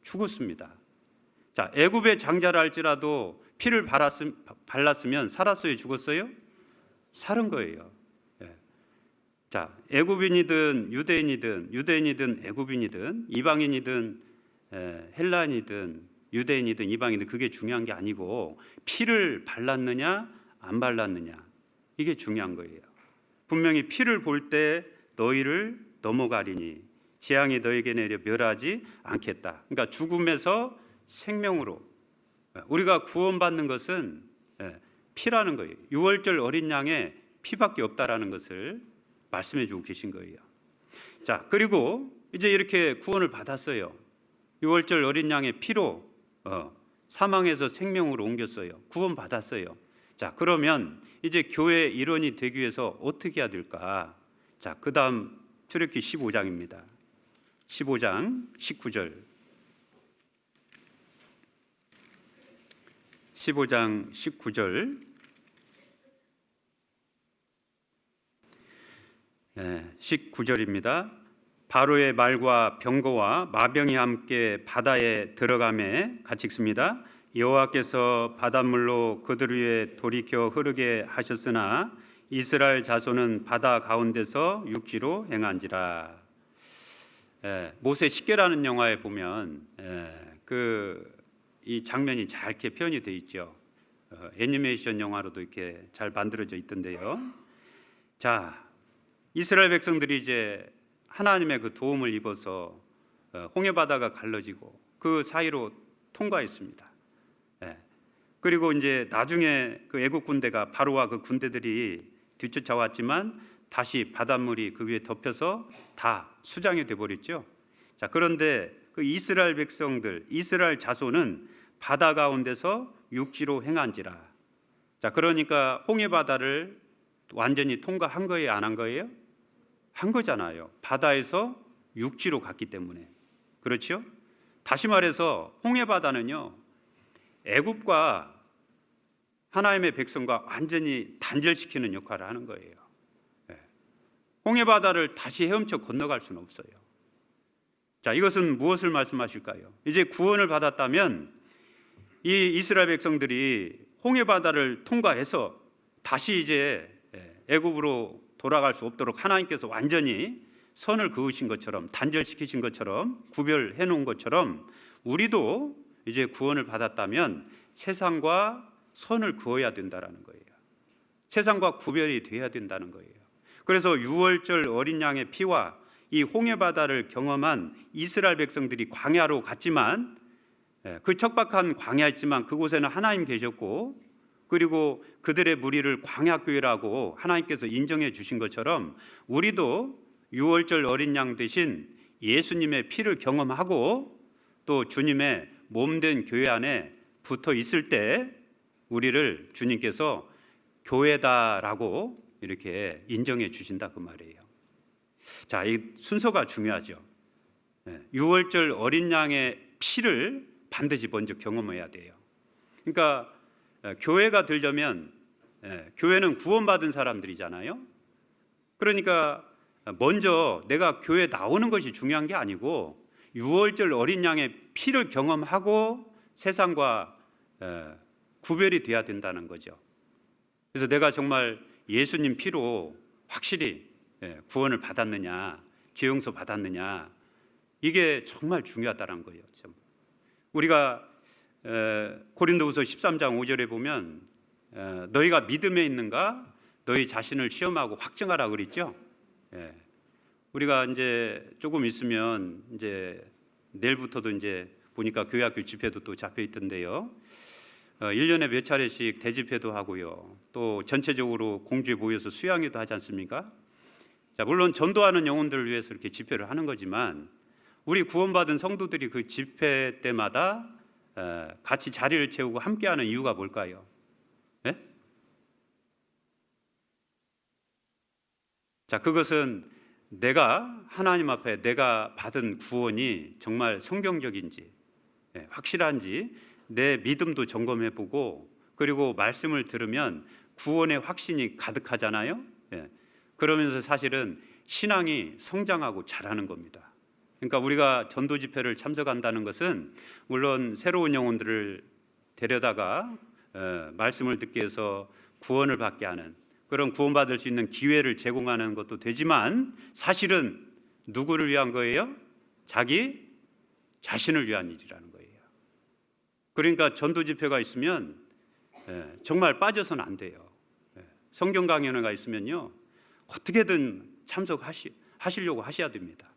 죽었습니다. 자, 애굽의 장자라 할지라도 피를 발랐으면 살았어요, 죽었어요? 살은 거예요. 자, 애굽인이든 유대인이든 애굽인이든 이방인이든 헬라인이든 유대인이든 이방인이든 그게 중요한 게 아니고 피를 발랐느냐 안 발랐느냐, 이게 중요한 거예요. 분명히 피를 볼 때 너희를 넘어가리니 재앙이 너에게 내려 멸하지 않겠다. 그러니까 죽음에서 생명으로 우리가 구원받는 것은 피라는 거예요. 유월절 어린 양의 피밖에 없다라는 것을 말씀해 주고 계신 거예요. 자, 그리고 이제 이렇게 구원을 받았어요. 유월절 어린 양의 피로 사망에서 생명으로 옮겼어요. 구원 받았어요. 자, 그러면 이제 교회의 일원이 되기 위해서 어떻게 해야 될까? 자, 그 다음 출애굽기 15장입니다. 15장 19절. 15장 19절. 19절입니다. 바로의 말과 병거와 마병이 함께 바다에 들어가매, 같이 읽습니다. 여호와께서 바닷물로 그들 위에 돌이켜 흐르게 하셨으나 이스라엘 자손은 바다 가운데서 육지로 행한지라. 모세 십계라는 영화에 보면 이 장면이 잘 이렇게 표현이 되어 있죠. 애니메이션 영화로도 이렇게 잘 만들어져 있던데요. 자, 이스라엘 백성들이 이제 하나님의 그 도움을 입어서 홍해 바다가 갈라지고 그 사이로 통과했습니다. 그리고 이제 나중에 그 애국 군대가 바로와 그 군대들이 뒤쫓아왔지만 다시 바닷물이 그 위에 덮여서 다 수장이 돼 버렸죠. 자, 그런데 그 이스라엘 백성들, 이스라엘 자손은 바다 가운데서 육지로 행한지라. 자, 그러니까 홍해 바다를 완전히 통과한 거예요, 안 한 거예요? 한 거잖아요. 바다에서 육지로 갔기 때문에. 그렇죠? 다시 말해서 홍해 바다는요, 애굽과 하나님의 백성과 완전히 단절시키는 역할을 하는 거예요. 홍해 바다를 다시 헤엄쳐 건너갈 수는 없어요. 자, 이것은 무엇을 말씀하실까요? 이제 구원을 받았다면 이 이스라엘 백성들이 홍해 바다를 통과해서 다시 이제 애굽으로 돌아갈 수 없도록 하나님께서 완전히 선을 그으신 것처럼, 단절시키신 것처럼, 구별해 놓은 것처럼 우리도 이제 구원을 받았다면 세상과 선을 그어야 된다는 거예요. 세상과 구별이 돼야 된다는 거예요. 그래서 유월절 어린 양의 피와 이 홍해 바다를 경험한 이스라엘 백성들이 광야로 갔지만, 그 척박한 광야였지만 그곳에는 하나님 계셨고, 그리고 그들의 무리를 광야교회라고 하나님께서 인정해 주신 것처럼 우리도 유월절 어린 양 대신 예수님의 피를 경험하고 또 주님의 몸된 교회 안에 붙어 있을 때 우리를 주님께서 교회다라고 이렇게 인정해 주신다, 그 말이에요. 자, 이 순서가 중요하죠. 유월절 어린 양의 피를 반드시 먼저 경험해야 돼요. 그러니까 교회가 되려면 교회는 구원받은 사람들이잖아요. 그러니까 먼저 내가 교회에 나오는 것이 중요한 게 아니고 유월절 어린 양의 피를 경험하고 세상과 구별이 돼야 된다는 거죠. 그래서 내가 정말 예수님 피로 확실히 구원을 받았느냐, 죄 용서 받았느냐, 이게 정말 중요하다는 거예요. 우리가 고린도후서 13장 5절에 보면 너희가 믿음에 있는가 너희 자신을 시험하고 확증하라 그랬죠. 우리가 이제 조금 있으면 이제 내일부터도 이제 보니까 교회학교 집회도 또 잡혀 있던데요. 1년에 몇 차례씩 대집회도 하고요. 또 전체적으로 공주에 모여서 수양회도 하지 않습니까? 자, 물론 전도하는 영혼들을 위해서 이렇게 집회를 하는 거지만 우리 구원받은 성도들이 그 집회 때마다 같이 자리를 채우고 함께하는 이유가 뭘까요? 네? 자, 그것은 내가 하나님 앞에 내가 받은 구원이 정말 성경적인지 확실한지 내 믿음도 점검해보고, 그리고 말씀을 들으면 구원의 확신이 가득하잖아요. 그러면서 사실은 신앙이 성장하고 자라는 겁니다. 그러니까 우리가 전도 집회를 참석한다는 것은 물론 새로운 영혼들을 데려다가 말씀을 듣게 해서 구원을 받게 하는 그런 구원받을 수 있는 기회를 제공하는 것도 되지만, 사실은 누구를 위한 거예요? 자기 자신을 위한 일이라는 거예요. 그러니까 전도 집회가 있으면 정말 빠져서는 안 돼요. 성경 강연회가 있으면요 어떻게든 참석하시려고 하셔야 됩니다.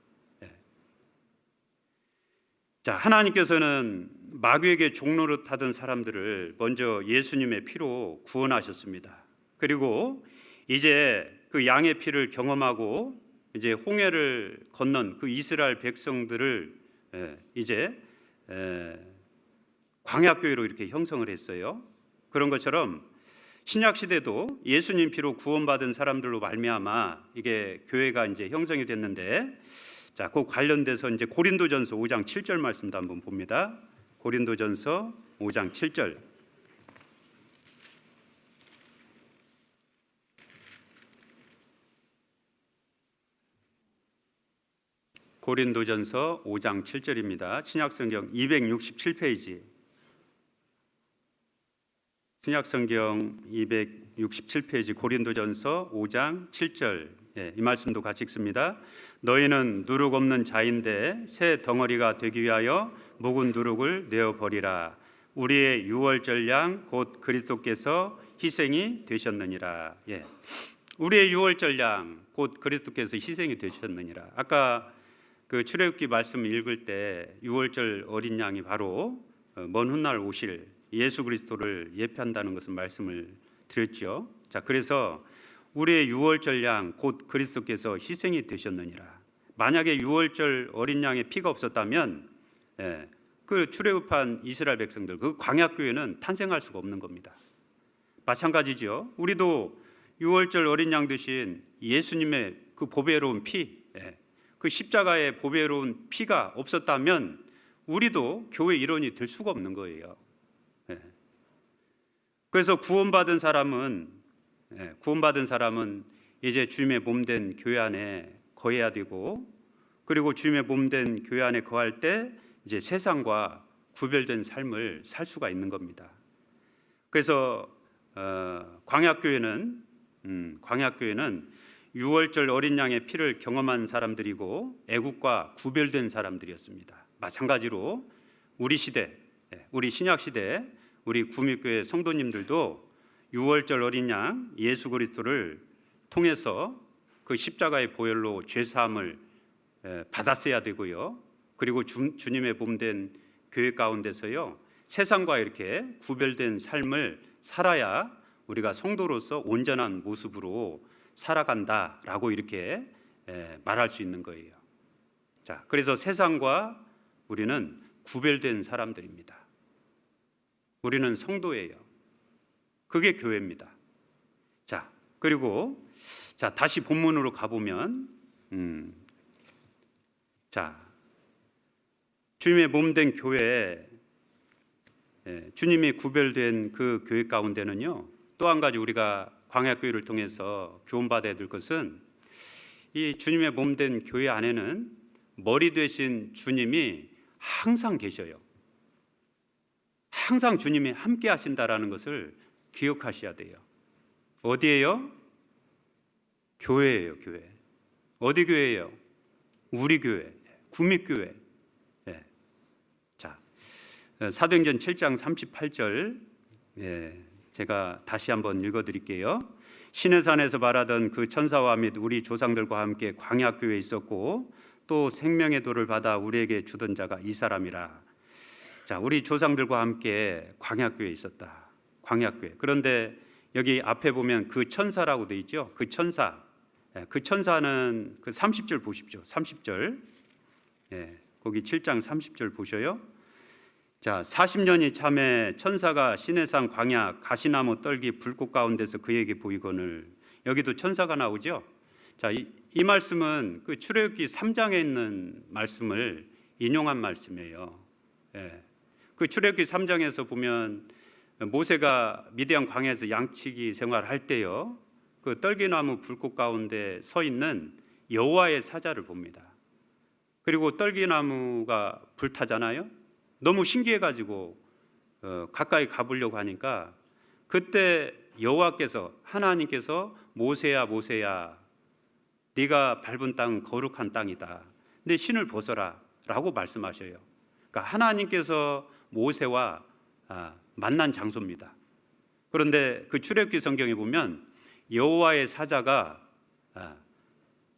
자, 하나님께서는 마귀에게 종노릇하던 사람들을 먼저 예수님의 피로 구원하셨습니다. 그리고 이제 그 양의 피를 경험하고 이제 홍해를 건넌 그 이스라엘 백성들을 이제 광야교회로 이렇게 형성을 했어요. 그런 것처럼 신약 시대도 예수님 피로 구원받은 사람들로 말미암아 이게 교회가 이제 형성이 됐는데, 자, 그 관련돼서 이제 고린도전서 5장 7절 말씀도 한번 봅니다. 고린도전서 5장 7절. 고린도전서 5장 7절입니다. 신약성경 267페이지. 신약성경 267페이지 고린도전서 5장 7절. 이 말씀도 같이 읽습니다. 너희는 누룩 없는 자인데 새 덩어리가 되기 위하여 묵은 누룩을 내어버리라. 우리의 유월절 양 곧 그리스도께서 희생이 되셨느니라. 우리의 유월절 양 곧 그리스도께서 희생이 되셨느니라. 아까 그 출애굽기 말씀 읽을 때 유월절 어린 양이 바로 먼 훗날 오실 예수 그리스도를 예표한다는 것을 말씀을 드렸죠. 자, 그래서 우리의 유월절 양 곧 그리스도께서 희생이 되셨느니라. 만약에 유월절 어린 양의 피가 없었다면 그 출애굽한 이스라엘 백성들, 그 광야교회는 탄생할 수가 없는 겁니다. 마찬가지죠. 우리도 유월절 어린 양 대신 예수님의 그 보배로운 피, 그 십자가의 보배로운 피가 없었다면 우리도 교회 일원이 될 수가 없는 거예요. 그래서 구원받은 사람은 이제 주님의 몸된 교회 안에 거해야 되고, 그리고 주님의 몸된 교회 안에 거할 때 이제 세상과 구별된 삶을 살 수가 있는 겁니다. 그래서 광야교회는 유월절 어린 양의 피를 경험한 사람들이고 애국과 구별된 사람들이었습니다. 마찬가지로 우리 시대, 우리 신약 시대, 우리 구미교회 성도님들도 유월절 어린 양 예수 그리스도를 통해서 그 십자가의 보혈로 죄 사함을 받았어야 되고요. 그리고 주님의 몸된 교회 가운데서요 세상과 이렇게 구별된 삶을 살아야 우리가 성도로서 온전한 모습으로 살아간다라고 이렇게 말할 수 있는 거예요. 자, 그래서 세상과 우리는 구별된 사람들입니다. 우리는 성도예요. 그게 교회입니다. 자, 그리고 자, 다시 본문으로 가보면 자, 주님의 몸된 교회, 주님이 구별된 그 교회 가운데는요, 또 한 가지 우리가 광야교회를 통해서 교훈받아야 될 것은 이 주님의 몸된 교회 안에는 머리 되신 주님이 항상 계셔요. 항상 주님이 함께 하신다라는 것을 기억하셔야 돼요. 어디예요? 교회예요, 교회. 어디 교회예요? 우리 교회, 구밋교회. 자, 사도행전 7장 38절 제가 다시 한번 읽어드릴게요. 시내산에서 말하던 그 천사와 및 우리 조상들과 함께 광야교회에 있었고 또 생명의 돌을 받아 우리에게 주던 자가 이 사람이라. 자, 우리 조상들과 함께 광야교회에 있었다. 광야교회. 그런데 여기 앞에 보면 그 천사라고 돼 있죠. 그 천사. 그 천사는 그 30절 보십시오. 30절. 거기 7장 30절 보셔요. 자, 40년이 참에 천사가 시내산 광야 가시나무 떨기 불꽃 가운데서 그에게 보이거늘. 여기도 천사가 나오죠. 자, 이 말씀은 그 출애굽기 3장에 있는 말씀을 인용한 말씀이에요. 그 출애굽기 3장에서 보면 모세가 미디안 광야에서 양치기 생활할 때요, 그 떨기나무 불꽃 가운데 서 있는 여호와의 사자를 봅니다. 그리고 떨기나무가 불타잖아요. 너무 신기해가지고 가까이 가보려고 하니까 그때 여호와께서, 하나님께서 모세야 모세야 네가 밟은 땅은 거룩한 땅이다. 내 신을 벗어라 라고 말씀하셔요. 그러니까 하나님께서 모세와 만난 장소입니다. 그런데 그 출애굽기 성경에 보면 여호와의 사자가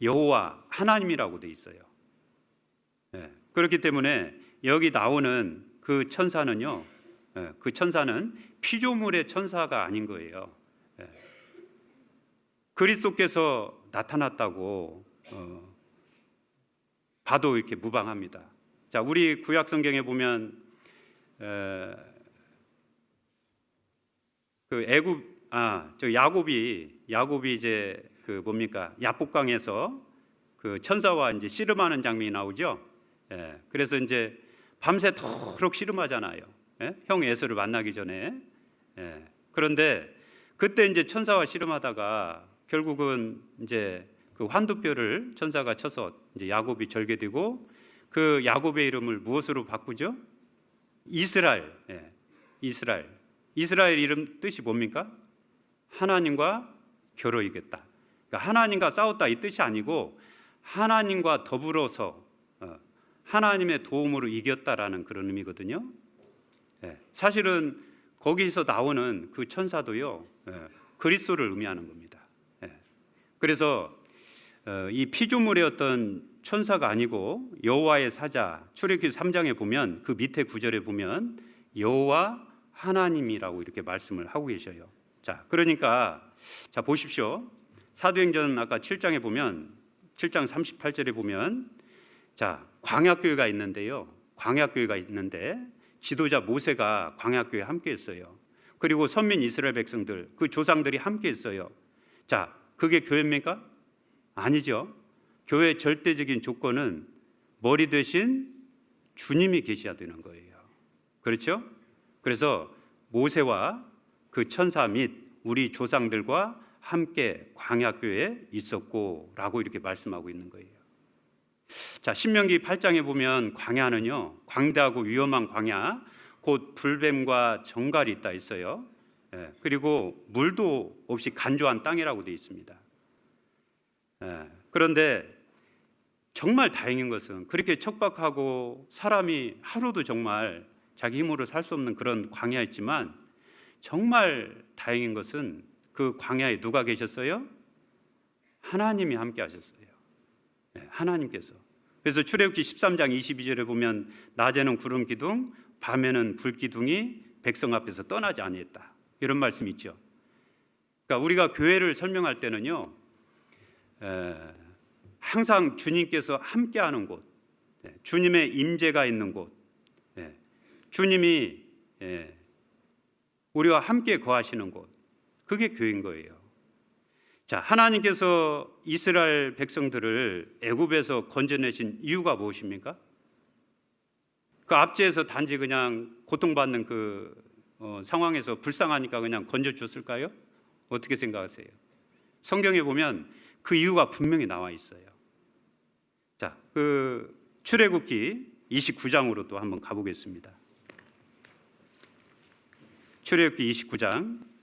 여호와 하나님이라고 돼 있어요. 그렇기 때문에 여기 나오는 그 천사는요, 그 천사는 피조물의 천사가 아닌 거예요. 그리스도께서 나타났다고 봐도 이렇게 무방합니다. 자, 우리 구약 성경에 보면 그 야곱이 이제 그 뭡니까? 야복강에서 그 천사와 이제 씨름하는 장면이 나오죠. 그래서 이제 밤새도록 씨름하잖아요. 형 에서를 만나기 전에. 그런데 그때 이제 천사와 씨름하다가 결국은 이제 그 환두뼈를 천사가 쳐서 이제 야곱이 절개되고, 그 야곱의 이름을 무엇으로 바꾸죠? 이스라엘. 이스라엘 이름 뜻이 뭡니까? 하나님과 겨루이겠다. 그러니까 하나님과 싸웠다 이 뜻이 아니고 하나님과 더불어서 하나님의 도움으로 이겼다라는 그런 의미거든요. 사실은 거기서 나오는 그 천사도요, 그리스도를 의미하는 겁니다. 그래서 이 피조물의 어떤 천사가 아니고 여호와의 사자, 출애굽기 3장에 보면 그 밑에 구절에 보면 여호와 하나님이라고 이렇게 말씀을 하고 계셔요. 자, 그러니까 자 보십시오. 사도행전 아까 7장에 보면 7장 38절에 보면 자, 광야교회가 있는데요. 광야교회가 있는데 지도자 모세가 광야교회에 함께 했어요. 그리고 선민 이스라엘 백성들, 그 조상들이 함께 했어요. 자, 그게 교회입니까? 아니죠. 교회의 절대적인 조건은 머리 되신 주님이 계셔야 되는 거예요. 그렇죠? 그래서 모세와 그 천사 및 우리 조상들과 함께 광야교회에 있었고 라고 이렇게 말씀하고 있는 거예요. 자, 신명기 8장에 보면 광야는요, 광대하고 위험한 광야, 곧 불뱀과 정갈이 있다 있어요. 그리고 물도 없이 간조한 땅이라고 되어 있습니다. 그런데 정말 다행인 것은 그렇게 척박하고 사람이 하루도 정말 자기 힘으로 살 수 없는 그런 광야였지만, 정말 다행인 것은 그 광야에 누가 계셨어요? 하나님이 함께 하셨어요. 하나님께서. 그래서 출애굽기 13장 22절에 보면 낮에는 구름 기둥, 밤에는 불 기둥이 백성 앞에서 떠나지 아니했다, 이런 말씀이 있죠. 그러니까 우리가 교회를 설명할 때는요, 항상 주님께서 함께하는 곳, 주님의 임재가 있는 곳, 주님이 우리와 함께 거하시는 곳, 그게 교회인 거예요. 자, 하나님께서 이스라엘 백성들을 애굽에서 건져내신 이유가 무엇입니까? 그 압제에서 단지 그냥 고통받는 그 상황에서 불쌍하니까 그냥 건져줬을까요? 어떻게 생각하세요? 성경에 보면 그 이유가 분명히 나와 있어요. 자, 그 출애굽기 29장으로 또 한번 가보겠습니다. 출애굽기 29장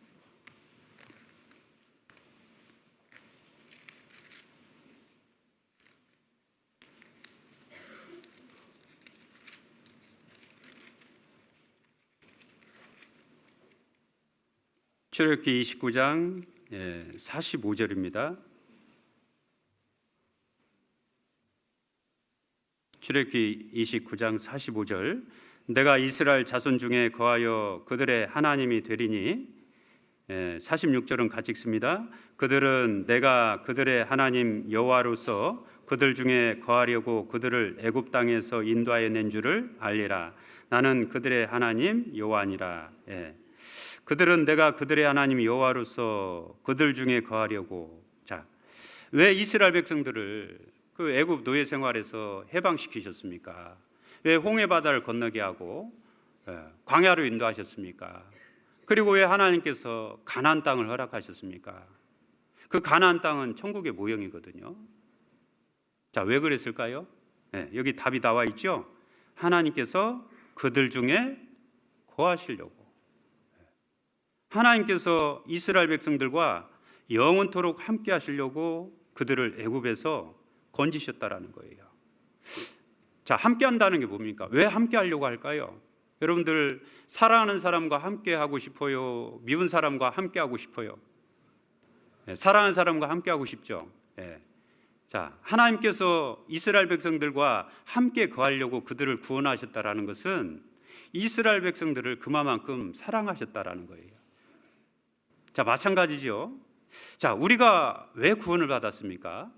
출애굽기 29장 45절입니다. 출애굽기 29장 45절. 내가 이스라엘 자손 중에 거하여 그들의 하나님이 되리니, 46절은 같이 읽습니다. 그들은 내가 그들의 하나님 여호와로서 그들 중에 거하려고 그들을 애굽 땅에서 인도하여 낸 줄을 알리라. 나는 그들의 하나님 여호와니라. 그들은 내가 그들의 하나님 여호와로서 그들 중에 거하려고. 자, 왜 이스라엘 백성들을 그 애굽 노예 생활에서 해방시키셨습니까? 왜 홍해 바다를 건너게 하고 광야로 인도하셨습니까? 그리고 왜 하나님께서 가나안 땅을 허락하셨습니까? 그 가나안 땅은 천국의 모형이거든요. 자, 왜 그랬을까요? 여기 답이 나와 있죠. 하나님께서 그들 중에 거하시려고. 하나님께서 이스라엘 백성들과 영원토록 함께 하시려고 그들을 애굽에서 건지셨다라는 거예요. 자, 함께 한다는 게 뭡니까? 왜 함께 하려고 할까요? 여러분들 사랑하는 사람과 함께 하고 싶어요? 미운 사람과 함께 하고 싶어요? 사랑하는 사람과 함께 하고 싶죠. 자, 하나님께서 이스라엘 백성들과 함께 거하려고 그들을 구원하셨다라는 것은 이스라엘 백성들을 그만큼 사랑하셨다라는 거예요. 자, 마찬가지죠. 자, 우리가 왜 구원을 받았습니까?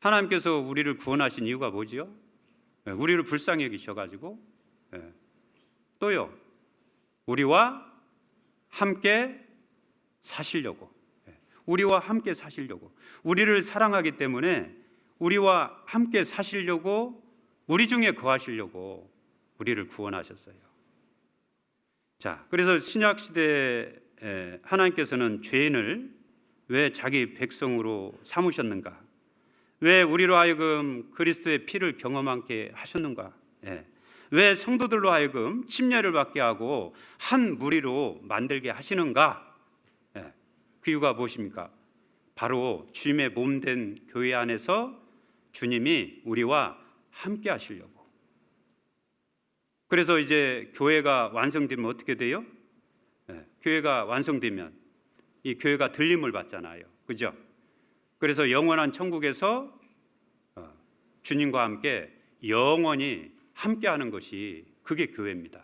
하나님께서 우리를 구원하신 이유가 뭐지요? 우리를 불쌍히 여기셔가지고, 또요, 우리와 함께 사시려고, 우리와 함께 사시려고, 우리를 사랑하기 때문에 우리와 함께 사시려고, 우리 중에 거하시려고 우리를 구원하셨어요. 자, 그래서 신약 시대에 하나님께서는 죄인을 왜 자기 백성으로 삼으셨는가? 왜 우리로 하여금 그리스도의 피를 경험하게 하셨는가? 왜 성도들로 하여금 침례를 받게 하고 한 무리로 만들게 하시는가? 그 이유가 무엇입니까? 바로 주님의 몸된 교회 안에서 주님이 우리와 함께 하시려고. 그래서 이제 교회가 완성되면 어떻게 돼요? 교회가 완성되면 이 교회가 들림을 받잖아요. 그죠? 그래서 영원한 천국에서 주님과 함께 영원히 함께하는 것이 그게 교회입니다.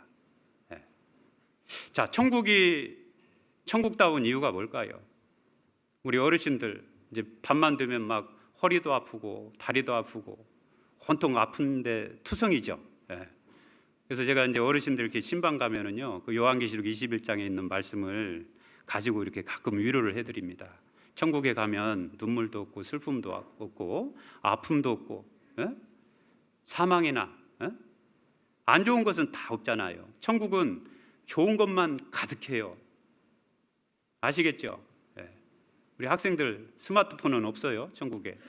자, 천국다운 이유가 뭘까요? 우리 어르신들 이제 밤만 되면 막 허리도 아프고 다리도 아프고 온통 아픈데 투성이죠. 그래서 제가 이제 어르신들 이렇게 신방 가면은요, 그 요한계시록 21장에 있는 말씀을 가지고 이렇게 가끔 위로를 해드립니다. 천국에 가면 눈물도 없고 슬픔도 없고 아픔도 없고 사망이나 안 좋은 것은 다 없잖아요. 천국은 좋은 것만 가득해요. 아시겠죠? 우리 학생들 스마트폰은 없어요, 천국에.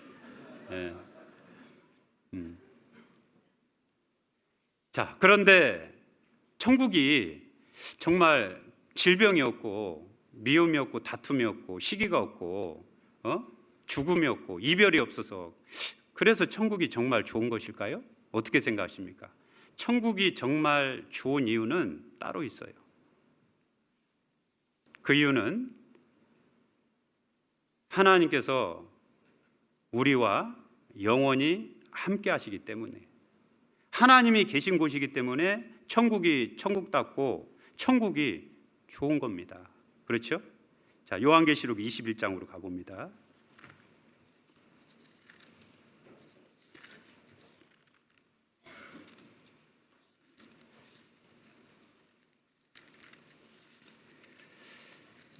자, 그런데 천국이 정말 질병이 없고 미움이 없고 다툼이 없고 시기가 없고 죽음이 없고 이별이 없어서, 그래서 천국이 정말 좋은 것일까요? 어떻게 생각하십니까? 천국이 정말 좋은 이유는 따로 있어요. 그 이유는 하나님께서 우리와 영원히 함께 하시기 때문에, 하나님이 계신 곳이기 때문에 천국이 천국답고 천국이 좋은 겁니다. 그렇죠? 자, 요한계시록 21장으로 가봅니다.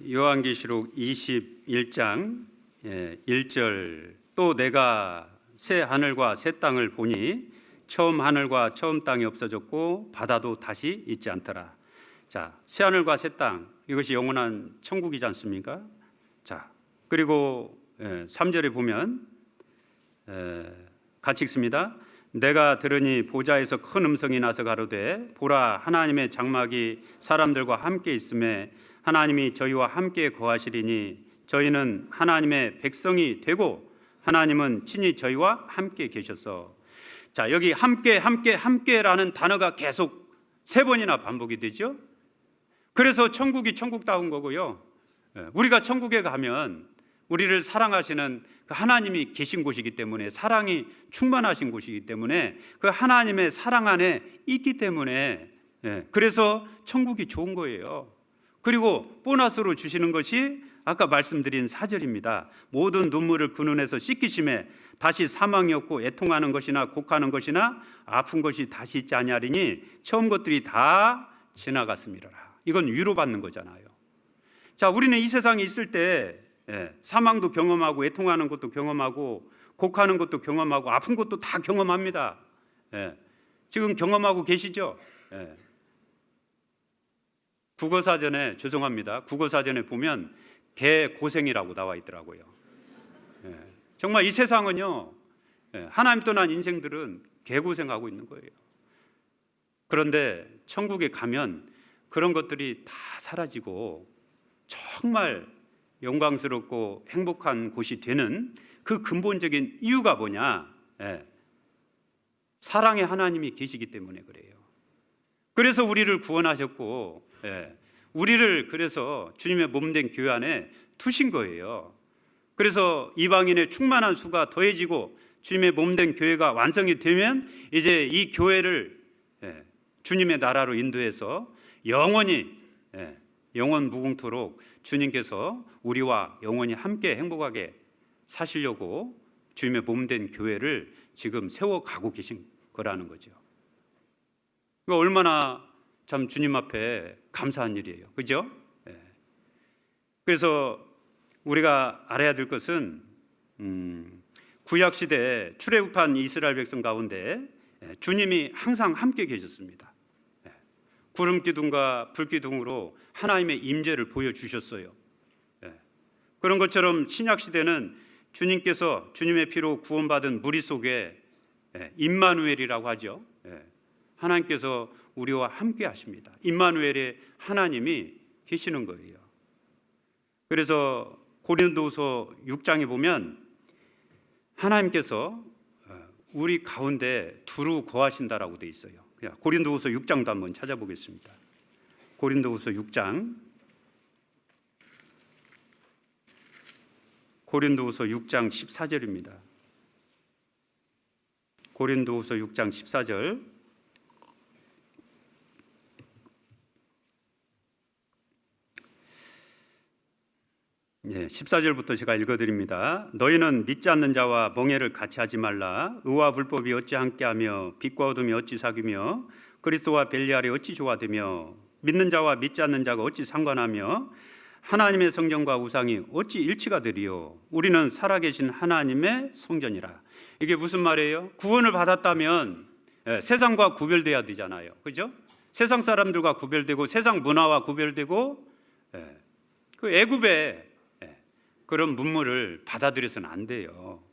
요한계시록 21장 1절. 또 내가 새 하늘과 새 땅을 보니 처음 하늘과 처음 땅이 없어졌고 바다도 다시 있지 않더라. 자, 새 하늘과 새 땅, 이것이 영원한 천국이지 않습니까? 자, 그리고 3절에 보면 같이 읽습니다. 내가 들으니 보좌에서 큰 음성이 나서 가로되 보라, 하나님의 장막이 사람들과 함께 있음에 하나님이 저희와 함께 거하시리니 저희는 하나님의 백성이 되고 하나님은 친히 저희와 함께 계셔서. 자, 여기 함께라는 단어가 계속 3번이나 반복이 되죠. 그래서 천국이 천국다운 거고요. 우리가 천국에 가면 우리를 사랑하시는 그 하나님이 계신 곳이기 때문에, 사랑이 충만하신 곳이기 때문에, 그 하나님의 사랑 안에 있기 때문에, 그래서 천국이 좋은 거예요. 그리고 보너스로 주시는 것이 아까 말씀드린 4절입니다. 모든 눈물을 그 눈에서 씻기심에 다시 사망이 없고 애통하는 것이나 곡하는 것이나 아픈 것이 다시 있지 아니하리니 처음 것들이 다 지나갔음이라. 이건 위로받는 거잖아요. 자, 우리는 이 세상에 있을 때 사망도 경험하고 애통하는 것도 경험하고 곡하는 것도 경험하고 아픈 것도 다 경험합니다. 지금 경험하고 계시죠? 국어사전에, 죄송합니다, 국어사전에 보면 개고생이라고 나와 있더라고요. 정말 이 세상은요, 하나님 떠난 인생들은 개고생하고 있는 거예요. 그런데 천국에 가면 그런 것들이 다 사라지고 정말 영광스럽고 행복한 곳이 되는 그 근본적인 이유가 뭐냐? 사랑의 하나님이 계시기 때문에 그래요. 그래서 우리를 구원하셨고, 우리를 그래서 주님의 몸된 교회 안에 두신 거예요. 그래서 이방인의 충만한 수가 더해지고 주님의 몸된 교회가 완성이 되면 이제 이 교회를 주님의 나라로 인도해서 영원히, 영원 무궁토록 주님께서 우리와 영원히 함께 행복하게 사시려고 주님의 몸된 교회를 지금 세워가고 계신 거라는 거죠. 얼마나 참 주님 앞에 감사한 일이에요. 그죠? 그래서 우리가 알아야 될 것은 구약시대 출애굽한 이스라엘 백성 가운데 주님이 항상 함께 계셨습니다. 구름 기둥과 불 기둥으로 하나님의 임재를 보여주셨어요. 그런 것처럼 신약시대는 주님께서 주님의 피로 구원받은 무리 속에 임마누엘이라고 하죠. 하나님께서 우리와 함께 하십니다. 임마누엘의 하나님이 계시는 거예요. 그래서 고린도후서 6장에 보면 하나님께서 우리 가운데 두루 거하신다라고 되어 있어요. 고린도후서 6장도 한번 찾아보겠습니다. 고린도후서 6장, 고린도후서 6장 14절입니다. 고린도후서 6장 14절. 14절부터 제가 읽어드립니다. 너희는 믿지 않는 자와 멍에를 같이 하지 말라. 의와 불법이 어찌 함께하며 빛과 어둠이 어찌 사귀며 그리스도와 벨리알이 어찌 조화되며 믿는 자와 믿지 않는 자가 어찌 상관하며 하나님의 성전과 우상이 어찌 일치가 되리요. 우리는 살아계신 하나님의 성전이라. 이게 무슨 말이에요? 구원을 받았다면 세상과 구별돼야 되잖아요. 그죠? 세상 사람들과 구별되고 세상 문화와 구별되고 그 애굽의 그런 문물을 받아들여서는 안 돼요.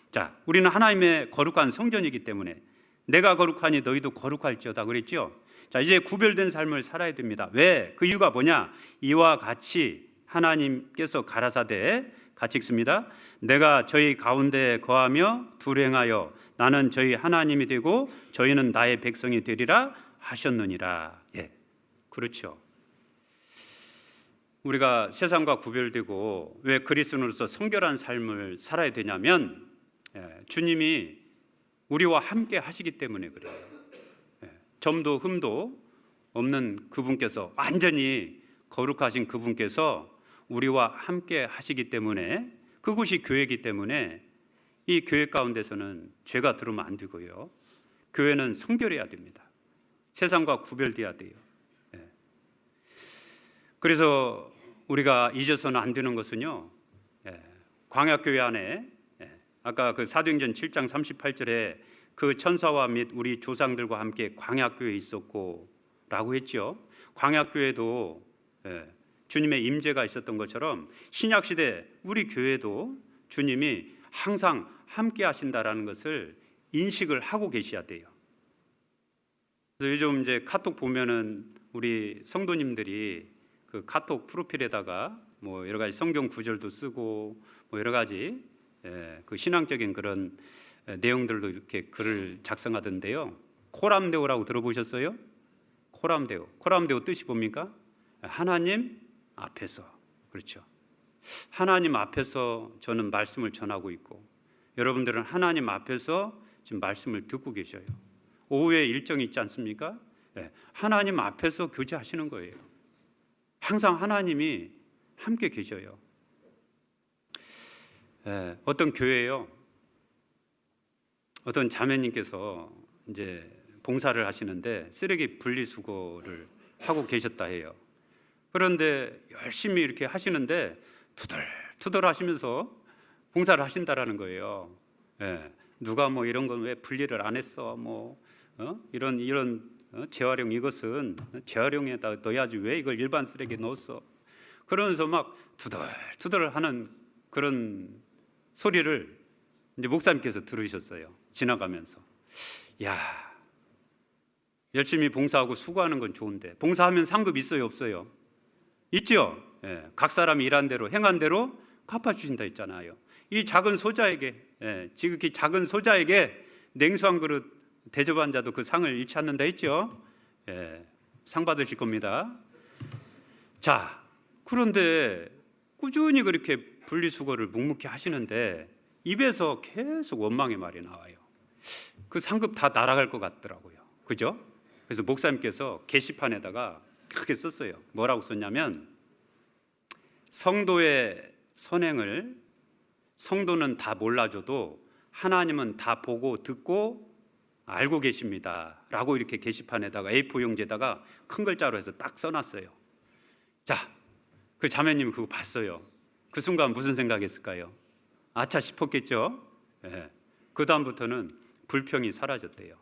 자, 우리는 하나님의 거룩한 성전이기 때문에 내가 거룩하니 너희도 거룩할지어다 그랬죠. 자, 이제 구별된 삶을 살아야 됩니다. 왜? 그 이유가 뭐냐? 이와 같이 하나님께서 가라사대, 같이 읽습니다. 내가 저희 가운데 거하며 둘행하여 나는 저희 하나님이 되고 저희는 나의 백성이 되리라 하셨느니라. 그렇죠. 우리가 세상과 구별되고 왜 그리스도인으로서 성결한 삶을 살아야 되냐면 주님이 우리와 함께 하시기 때문에 그래요. 점도 흠도 없는 그분께서, 완전히 거룩하신 그분께서 우리와 함께 하시기 때문에, 그곳이 교회이기 때문에 이 교회 가운데서는 죄가 들어오면 안 되고요. 교회는 성결해야 됩니다. 세상과 구별돼야 돼요. 그래서 우리가 잊어서는 안 되는 것은요, 광야교회 안에 아까 그 사도행전 7장 38절에 그 천사와 및 우리 조상들과 함께 광야교회에 있었고 라고 했죠. 광야교회도 주님의 임재가 있었던 것처럼 신약시대 우리 교회도 주님이 항상 함께 하신다라는 것을 인식을 하고 계셔야 돼요. 그래서 요즘 이제 카톡 보면은 우리 성도님들이 그 카톡 프로필에다가 뭐 여러 가지 성경 구절도 쓰고 뭐 여러 가지 그 신앙적인 그런 내용들도 이렇게 글을 작성하던데요. 코람데오라고 들어보셨어요? 코람데오 뜻이 뭡니까? 하나님 앞에서. 그렇죠. 하나님 앞에서 저는 말씀을 전하고 있고 여러분들은 하나님 앞에서 지금 말씀을 듣고 계셔요. 오후에 일정이 있지 않습니까? 하나님 앞에서 교제하시는 거예요. 항상 하나님이 함께 계셔요. 어떤 교회에요. 어떤 자매님께서 이제 봉사를 하시는데 쓰레기 분리수거를 하고 계셨다 해요. 그런데 열심히 이렇게 하시는데 투덜투덜 하시면서 봉사를 하신다라는 거예요. 누가 뭐 이런 건 왜 분리를 안 했어? 뭐 이런 재활용 이것은 재활용에다 넣어야지 왜 이걸 일반 쓰레기에 넣었어? 그러면서 막 투덜투덜 하는 그런 소리를 이제 목사님께서 들으셨어요. 지나가면서. 야, 열심히 봉사하고 수고하는 건 좋은데 봉사하면 상급 있어요, 없어요? 있죠. 각 사람이 일한 대로 행한 대로 갚아주신다 했잖아요. 이 작은 소자에게 지극히 작은 소자에게 냉수 한 그릇 대접한 자도 그 상을 잃지 않는다 했죠. 상 받으실 겁니다. 자, 그런데 꾸준히 그렇게 분리수거를 묵묵히 하시는데 입에서 계속 원망의 말이 나와요. 그 상급 다 날아갈 것 같더라고요. 그죠? 그래서 목사님께서 게시판에다가 크게 썼어요. 뭐라고 썼냐면 성도의 선행을 성도는 다 몰라줘도 하나님은 다 보고 듣고 알고 계십니다 라고 이렇게 게시판에다가 A4 용지에다가 큰 글자로 해서 딱 써놨어요. 자, 그 자매님이 그거 봤어요. 그 순간 무슨 생각했을까요? 아차 싶었겠죠. 그 다음부터는 불평이 사라졌대요.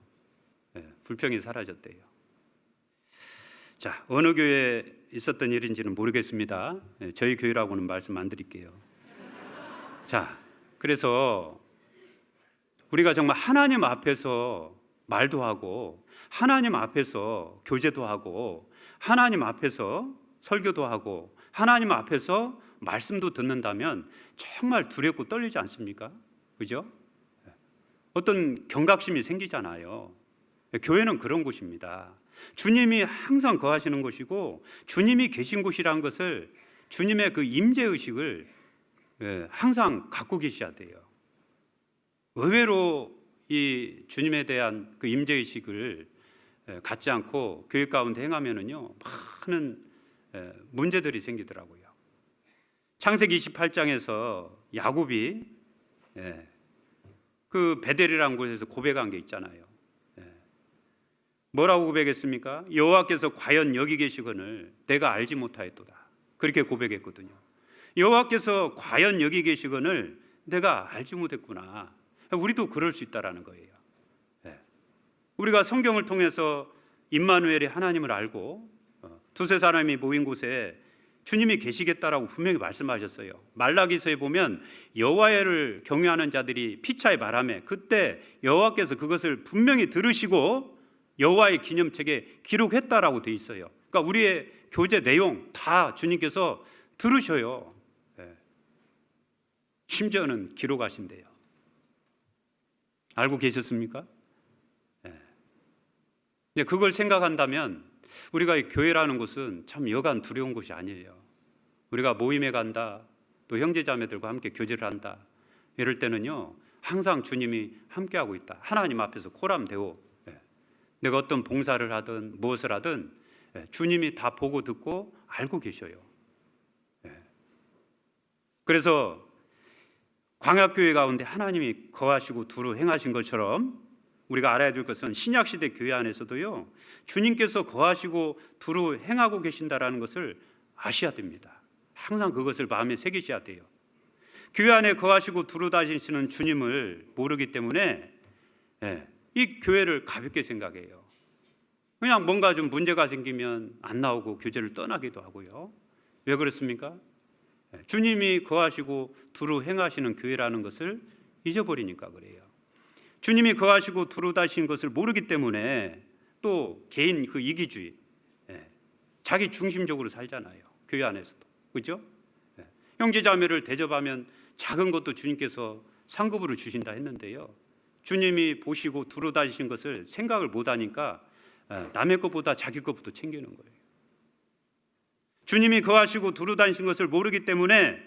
불평이 사라졌대요. 자, 어느 교회에 있었던 일인지는 모르겠습니다. 저희 교회라고는 말씀 안 드릴게요. 자, 그래서 우리가 정말 하나님 앞에서 말도 하고 하나님 앞에서 교제도 하고 하나님 앞에서 설교도 하고 하나님 앞에서 말씀도 듣는다면 정말 두렵고 떨리지 않습니까? 그죠? 어떤 경각심이 생기잖아요. 교회는 그런 곳입니다. 주님이 항상 거하시는 곳이고 주님이 계신 곳이라는 것을 주님의 그 임재의식을 항상 갖고 계셔야 돼요. 의외로 이 주님에 대한 그 임재의식을 갖지 않고 교회 가운데 행하면은요 많은 문제들이 생기더라고요. 창세기 28장에서 야곱이 그 베델이라는 곳에서 고백한 게 있잖아요. 뭐라고 고백했습니까? 여호와께서 과연 여기 계시거늘 내가 알지 못하였도다. 그렇게 고백했거든요. 여호와께서 과연 여기 계시거늘 내가 알지 못했구나. 우리도 그럴 수 있다라는 거예요. 우리가 성경을 통해서 임마누엘의 하나님을 알고 두세 사람이 모인 곳에 주님이 계시겠다라고 분명히 말씀하셨어요. 말라기서에 보면 여호와를 경외하는 자들이 피차에 말하매 그때 여호와께서 그것을 분명히 들으시고 여호와의 기념책에 기록했다라고 돼 있어요. 그러니까 우리의 교제 내용 다 주님께서 들으셔요. 심지어는 기록하신대요. 알고 계셨습니까? 그걸 생각한다면 우리가 교회라는 곳은 참 여간 두려운 곳이 아니에요. 우리가 모임에 간다, 또 형제자매들과 함께 교제를 한다, 이럴 때는요 항상 주님이 함께하고 있다. 하나님 앞에서 코람데오, 내가 어떤 봉사를 하든 무엇을 하든 주님이 다 보고 듣고 알고 계셔요. 그래서 광야교회 가운데 하나님이 거하시고 두루 행하신 것처럼 우리가 알아야 될 것은 신약시대 교회 안에서도요 주님께서 거하시고 두루 행하고 계신다라는 것을 아셔야 됩니다. 항상 그것을 마음에 새기셔야 돼요. 교회 안에 거하시고 두루 다니시는 주님을 모르기 때문에 이 교회를 가볍게 생각해요. 그냥 뭔가 좀 문제가 생기면 안 나오고 교제를 떠나기도 하고요. 왜 그렇습니까? 주님이 거하시고 두루 행하시는 교회라는 것을 잊어버리니까 그래요. 주님이 거하시고 두루 다니신 것을 모르기 때문에 또 개인 그 이기주의, 자기 중심적으로 살잖아요. 교회 안에서도. 그렇죠? 형제 자매를 대접하면 작은 것도 주님께서 상급으로 주신다 했는데요. 주님이 보시고 두루 다니신 것을 생각을 못 하니까 남의 것보다 자기 것부터 챙기는 거예요. 주님이 거하시고 두루 다니신 것을 모르기 때문에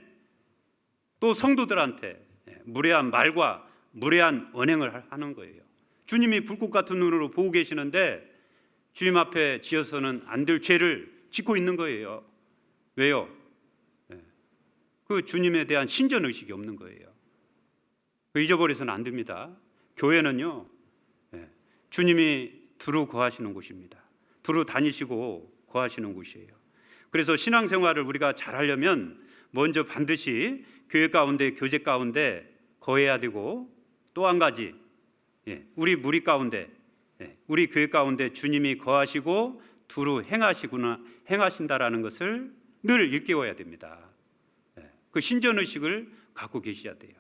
또 성도들한테 무례한 말과 무례한 언행을 하는 거예요. 주님이 불꽃 같은 눈으로 보고 계시는데 주님 앞에 지어서는 안 될 죄를 짓고 있는 거예요. 왜요? 그 주님에 대한 신전 의식이 없는 거예요. 잊어버려서는 안 됩니다. 교회는요, 주님이 두루 거하시는 곳입니다. 두루 다니시고 거하시는 곳이에요. 그래서 신앙생활을 우리가 잘하려면 먼저 반드시 교회 가운데, 교제 가운데 거해야 되고, 또 한 가지, 우리 무리 가운데, 우리 교회 가운데 주님이 거하시고 두루 행하신다라는 것을 늘 일깨워야 됩니다. 그 신전의식을 갖고 계셔야 돼요.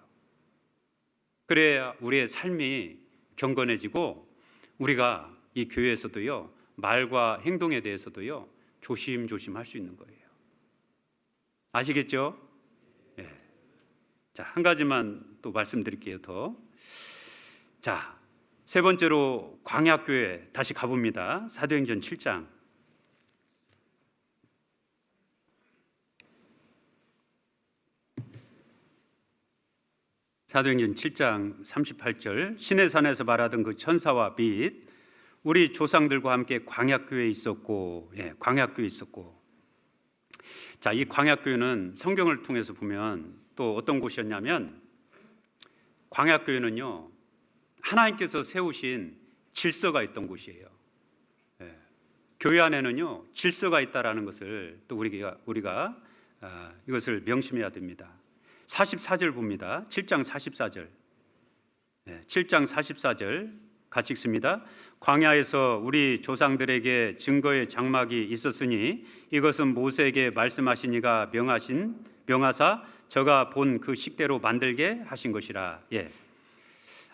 그래야 우리의 삶이 경건해지고 우리가 이 교회에서도요, 말과 행동에 대해서도요, 조심조심 할 수 있는 거예요. 아시겠죠? 자, 한 가지만 또 말씀드릴게요. 더. 자, 세 번째로 광야교회 다시 가봅니다. 사도행전 7장. 사도행전 7장 38절, 시내산에서 말하던 그 천사와 빛, 우리 조상들과 함께 광야교회에 있었고, 광야교회에 있었고. 자, 이 광야교회는 성경을 통해서 보면 또 어떤 곳이었냐면, 광야교회는요, 하나님께서 세우신 질서가 있던 곳이에요. 교회 안에는요, 질서가 있다라는 것을 또 우리가 이것을 명심해야 됩니다. 44절 봅니다. 7장 44절. 7장 44절 같이 읽습니다. 광야에서 우리 조상들에게 증거의 장막이 있었으니 이것은 모세에게 말씀하신 이가 명하사 저가 본 그 식대로 만들게 하신 것이라.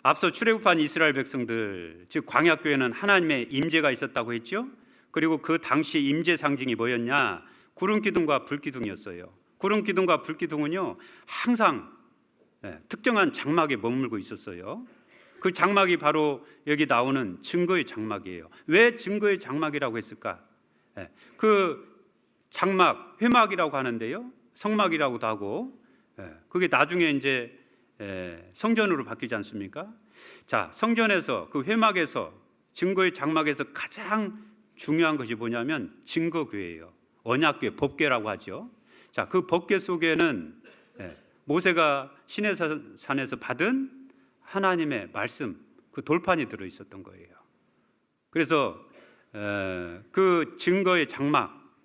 앞서 출애굽한 이스라엘 백성들, 즉 광야교회는 하나님의 임재가 있었다고 했죠. 그리고 그 당시 임재 상징이 뭐였냐? 구름 기둥과 불 기둥이었어요. 구름 기둥과 불 기둥은요, 항상 특정한 장막에 머물고 있었어요. 그 장막이 바로 여기 나오는 증거의 장막이에요. 왜 증거의 장막이라고 했을까? 그 장막, 회막이라고 하는데요, 성막이라고도 하고, 그게 나중에 이제 성전으로 바뀌지 않습니까? 자, 성전에서, 그 회막에서, 증거의 장막에서 가장 중요한 것이 뭐냐면 증거교회예요. 언약궤, 법궤라고 하죠. 자, 그 법궤 속에는 모세가 시내산에서 받은 하나님의 말씀, 그 돌판이 들어 있었던 거예요. 그래서 그 증거의 장막,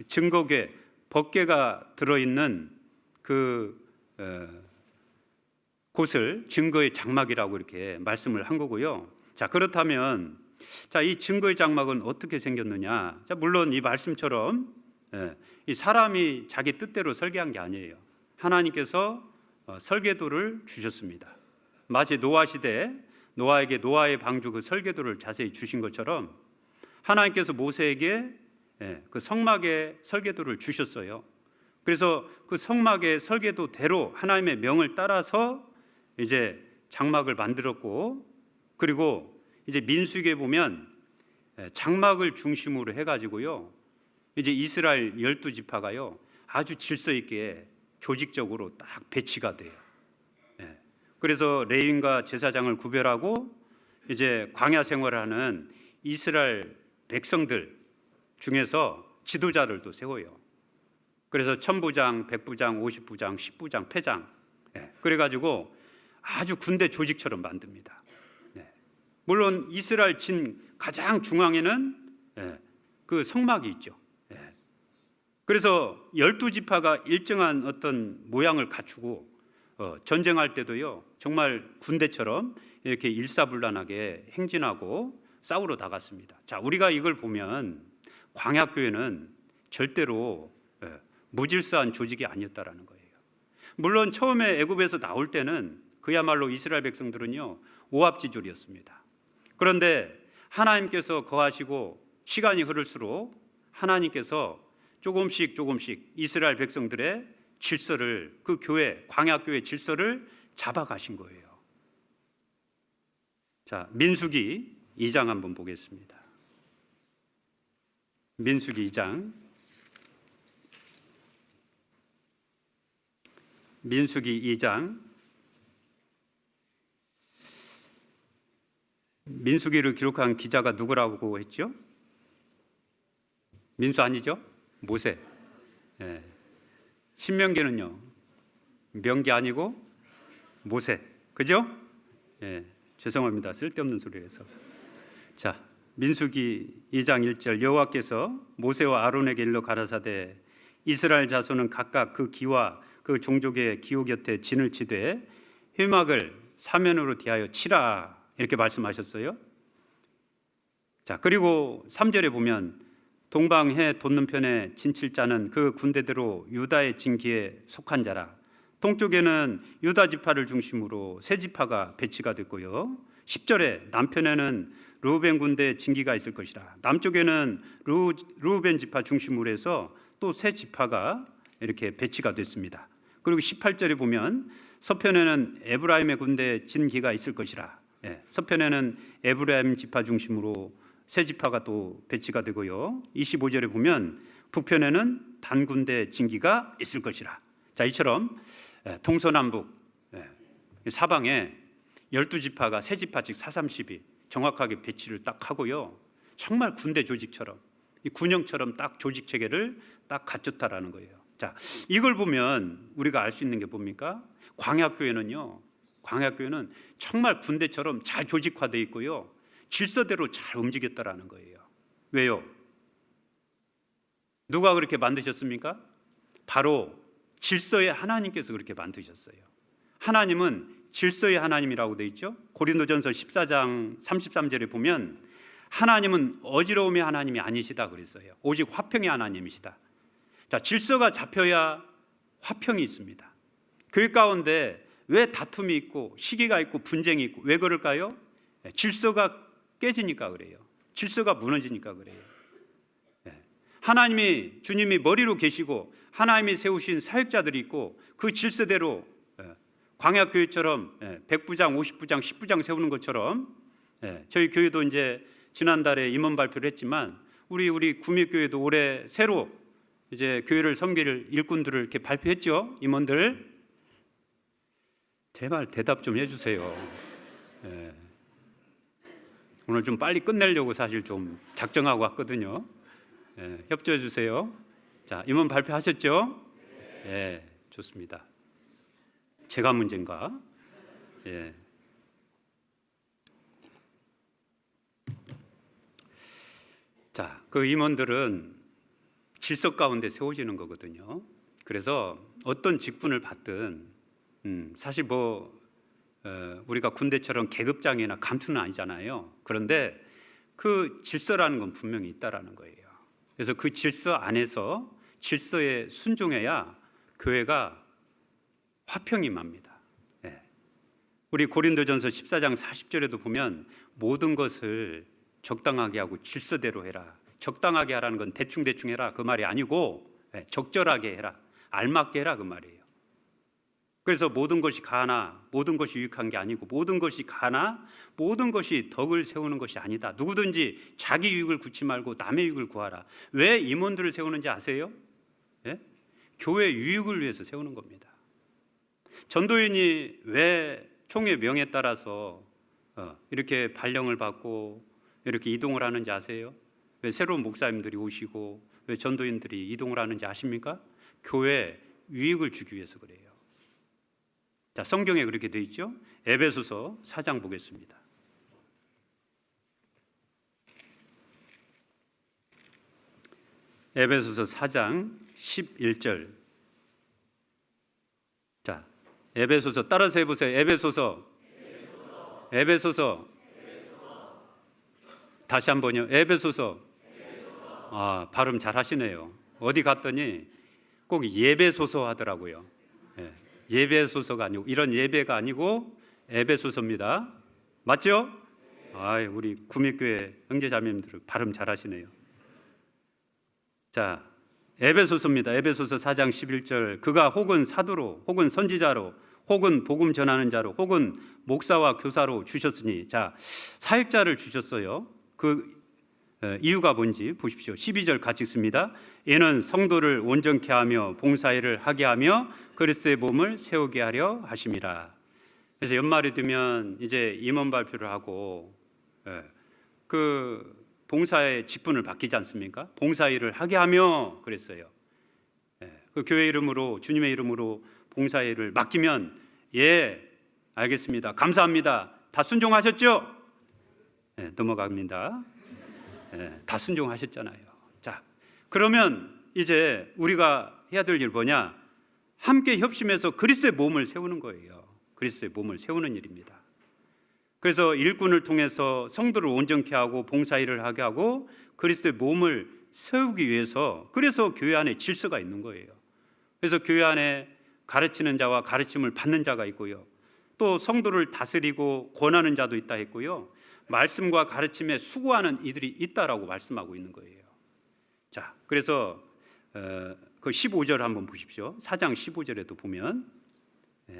증거궤, 법궤가 들어 있는 그 곳을 증거의 장막이라고 이렇게 말씀을 한 거고요. 자, 그렇다면 자, 이 증거의 장막은 어떻게 생겼느냐? 자, 물론 이 말씀처럼 이 사람이 자기 뜻대로 설계한 게 아니에요. 하나님께서 설계도를 주셨습니다. 마치 노아 시대 노아에게 노아의 방주 그 설계도를 자세히 주신 것처럼 하나님께서 모세에게 그 성막의 설계도를 주셨어요. 그래서 그 성막의 설계도대로 하나님의 명을 따라서 이제 장막을 만들었고, 그리고 이제 민수기에 보면 장막을 중심으로 해가지고요, 이제 이스라엘 12지파가요 아주 질서 있게 조직적으로 딱 배치가 돼요. 그래서 레위인과 제사장을 구별하고 이제 광야 생활하는 이스라엘 백성들 중에서 지도자들도 세워요. 그래서 천부장, 백부장, 50부장, 10부장, 패장, 그래가지고 아주 군대 조직처럼 만듭니다. 물론 이스라엘 진 가장 중앙에는 그 성막이 있죠. 그래서 12지파가 일정한 어떤 모양을 갖추고 전쟁할 때도요 정말 군대처럼 이렇게 일사불란하게 행진하고 싸우러 나갔습니다. 자, 우리가 이걸 보면 광야교회는 절대로 무질서한 조직이 아니었다라는 거예요. 물론 처음에 애굽에서 나올 때는 그야말로 이스라엘 백성들은요 오합지졸이었습니다. 그런데 하나님께서 거하시고 시간이 흐를수록 하나님께서 조금씩 이스라엘 백성들의 질서를, 그 교회, 광야교회 질서를 잡아가신 거예요. 자, 민수기 2장 한번 보겠습니다. 민수기 2장. 민수기 2장. 민수기를 기록한 기자가 누구라고 했죠? 민수 아니죠? 모세. 예. 신명기는요, 명기 아니고 모세. 그죠? 예. 죄송합니다. 쓸데없는 소리를 해서. 자, 민수기 2장 1절. 여호와께서 모세와 아론에게 일러 가라사대 이스라엘 자손은 각각 그 기와 그 종족의 기호 곁에 진을 치되 회막을 사면으로 대하여 치라, 이렇게 말씀하셨어요. 자, 그리고 3절에 보면 동방해 돋는편에 진칠 자는 그 군대대로 유다의 진기에 속한 자라. 동쪽에는 유다 지파를 중심으로 세 지파가 배치가 됐고요. 10절에 남편에는 르우벤 군대의 진기가 있을 것이라. 남쪽에는 르우벤 지파 중심으로 해서 또 세 지파가 이렇게 배치가 됐습니다. 그리고 18절에 보면 서편에는 에브라임의 군대의 진기가 있을 것이라. 예, 서편에는 에브라임 지파 중심으로 세 지파가 또 배치가 되고요. 25절에 보면 북편에는 단 군대의 진기가 있을 것이라. 자, 이처럼 동서남북 사방에 12지파가 세 지파씩 4-3-12 정확하게 배치를 딱 하고요. 정말 군대 조직처럼, 이 군영처럼 딱 조직 체계를 딱 갖췄다라는 거예요. 자, 이걸 보면 우리가 알 수 있는 게 뭡니까? 광야교회는요, 광야교회는 정말 군대처럼 잘 조직화되어 있고요, 질서대로 잘 움직였다라는 거예요. 왜요? 누가 그렇게 만드셨습니까? 바로 질서의 하나님께서 그렇게 만드셨어요. 하나님은 질서의 하나님이라고 되어 있죠. 고린도전서 14장 33절에 보면 하나님은 어지러움의 하나님이 아니시다 그랬어요. 오직 화평의 하나님이시다. 자, 질서가 잡혀야 화평이 있습니다. 교회 가운데 왜 다툼이 있고 시기가 있고 분쟁이 있고 왜 그럴까요? 질서가 깨지니까 그래요. 질서가 무너지니까 그래요. 하나님이, 주님이 머리로 계시고 하나님이 세우신 사역자들이 있고 그 질서대로 광야교회처럼 100부장, 50부장, 10부장 세우는 것처럼 저희 교회도 이제 지난달에 임원 발표를 했지만 우리 구미교회도 올해 새로 이제 교회를 섬길 일꾼들을 이렇게 발표했죠. 임원들. 제발 대답 좀 해주세요. 오늘 좀 빨리 끝내려고 사실 좀 작정하고 왔거든요. 협조해 주세요. 자, 임원 발표하셨죠? 예, 좋습니다. 제가 문제인가? 예. 자, 그 임원들은 질서 가운데 세워지는 거거든요. 그래서 어떤 직분을 받든 사실 우리가 군대처럼 계급장이나 감투는 아니잖아요. 그런데 그 질서라는 건 분명히 있다라는 거예요. 그래서 그 질서 안에서 질서에 순종해야 교회가 화평이 임합니다. 우리 고린도전서 14장 40절에도 보면 모든 것을 적당하게 하고 질서대로 해라. 적당하게 하라는 건 대충 해라 그 말이 아니고 적절하게 해라, 알맞게 해라 그 말이에요. 그래서 모든 것이 가나 모든 것이 유익한 게 아니고 모든 것이 가나 모든 것이 덕을 세우는 것이 아니다. 누구든지 자기 유익을 구치 말고 남의 유익을 구하라. 왜 임원들을 세우는지 아세요? 교회 유익을 위해서 세우는 겁니다. 전도인이 왜 총회 명에 따라서 이렇게 발령을 받고 이렇게 이동을 하는지 아세요? 왜 새로운 목사님들이 오시고 왜 전도인들이 이동을 하는지 아십니까? 교회 유익을 주기 위해서 그래요. 자, 성경에 그렇게 되어 있죠. 에베소서 4장 보겠습니다. 에베소서 4장 11절. 자, 에베소서 따라서 해보세요. 에베소서 에베소서. 다시 한번요. 에베소서. 발음 잘 하시네요. 어디 갔더니 꼭 예배소서 하더라고요. 예배소서가 아니고, 이런 예배가 아니고 에베소서입니다. 맞죠? 우리 구미교회 형제자매님들 발음 잘 하시네요. 자, 에베소서입니다. 에베소서 4장 11절. 그가 혹은 사도로, 혹은 선지자로, 혹은 복음 전하는 자로, 혹은 목사와 교사로 주셨으니, 자, 사역자를 주셨어요. 그 이유가 뭔지 보십시오. 12절 같이 읽습니다. 이는 성도를 온전케 하며 봉사일을 하게 하며 그리스도의 몸을 세우게 하려 하심이라. 그래서 연말이 되면 이제 임원 발표를 하고 그 봉사의 직분을 바뀌지 않습니까? 봉사일을 하게 하며 그랬어요. 그 교회 이름으로, 주님의 이름으로 봉사일을 맡기면, 알겠습니다, 감사합니다, 다 순종하셨죠? 넘어갑니다. 다 순종하셨잖아요. 자, 그러면 이제 우리가 해야 될 일 뭐냐? 함께 협심해서 그리스도의 몸을 세우는 거예요. 그리스도의 몸을 세우는 일입니다. 그래서 일꾼을 통해서 성도를 온전케 하고 봉사일을 하게 하고 그리스도의 몸을 세우기 위해서, 그래서 교회 안에 질서가 있는 거예요. 그래서 교회 안에 가르치는 자와 가르침을 받는 자가 있고요, 또 성도를 다스리고 권하는 자도 있다 했고요, 말씀과 가르침에 수고하는 이들이 있다라고 말씀하고 있는 거예요. 자, 그래서 그 15절 한번 보십시오. 4장 15절에도 보면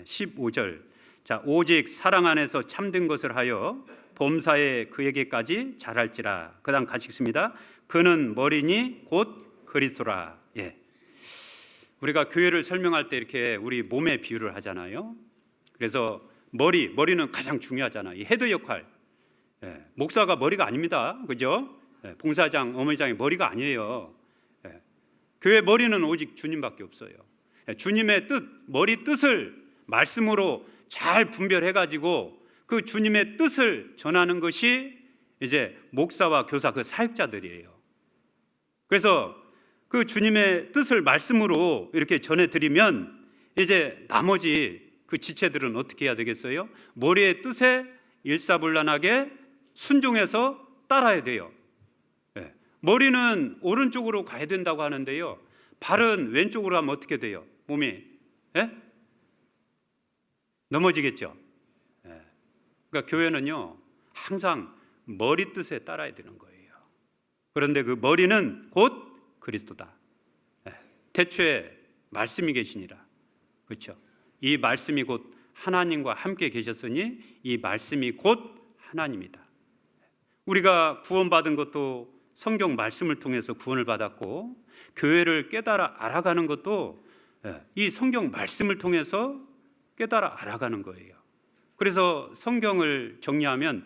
15절. 자, 오직 사랑 안에서 참된 것을 하여 범사에 그에게까지 잘할지라. 그다음 같이 읽습니다. 그는 머리니 곧 그리스도라. 우리가 교회를 설명할 때 이렇게 우리 몸의 비유를 하잖아요. 그래서 머리는 가장 중요하잖아요. 이 헤드 역할. 목사가 머리가 아닙니다. 그죠? 봉사장, 어머니장이 머리가 아니에요. 교회 머리는 오직 주님밖에 없어요. 주님의 뜻, 머리 뜻을 말씀으로 잘 분별해가지고 그 주님의 뜻을 전하는 것이 이제 목사와 교사, 그 사역자들이에요. 그래서 그 주님의 뜻을 말씀으로 이렇게 전해드리면 이제 나머지 그 지체들은 어떻게 해야 되겠어요? 머리의 뜻에 일사불란하게 순종해서 따라야 돼요. 머리는 오른쪽으로 가야 된다고 하는데요, 발은 왼쪽으로 하면 어떻게 돼요? 몸이 넘어지겠죠. 그러니까 교회는요 항상 머리 뜻에 따라야 되는 거예요. 그런데 그 머리는 곧 그리스도다. 태초에 말씀이 계시니라. 그렇죠? 이 말씀이 곧 하나님과 함께 계셨으니 이 말씀이 곧 하나님이다. 우리가 구원받은 것도 성경 말씀을 통해서 구원을 받았고, 교회를 깨달아 알아가는 것도 이 성경 말씀을 통해서 깨달아 알아가는 거예요. 그래서 성경을 정리하면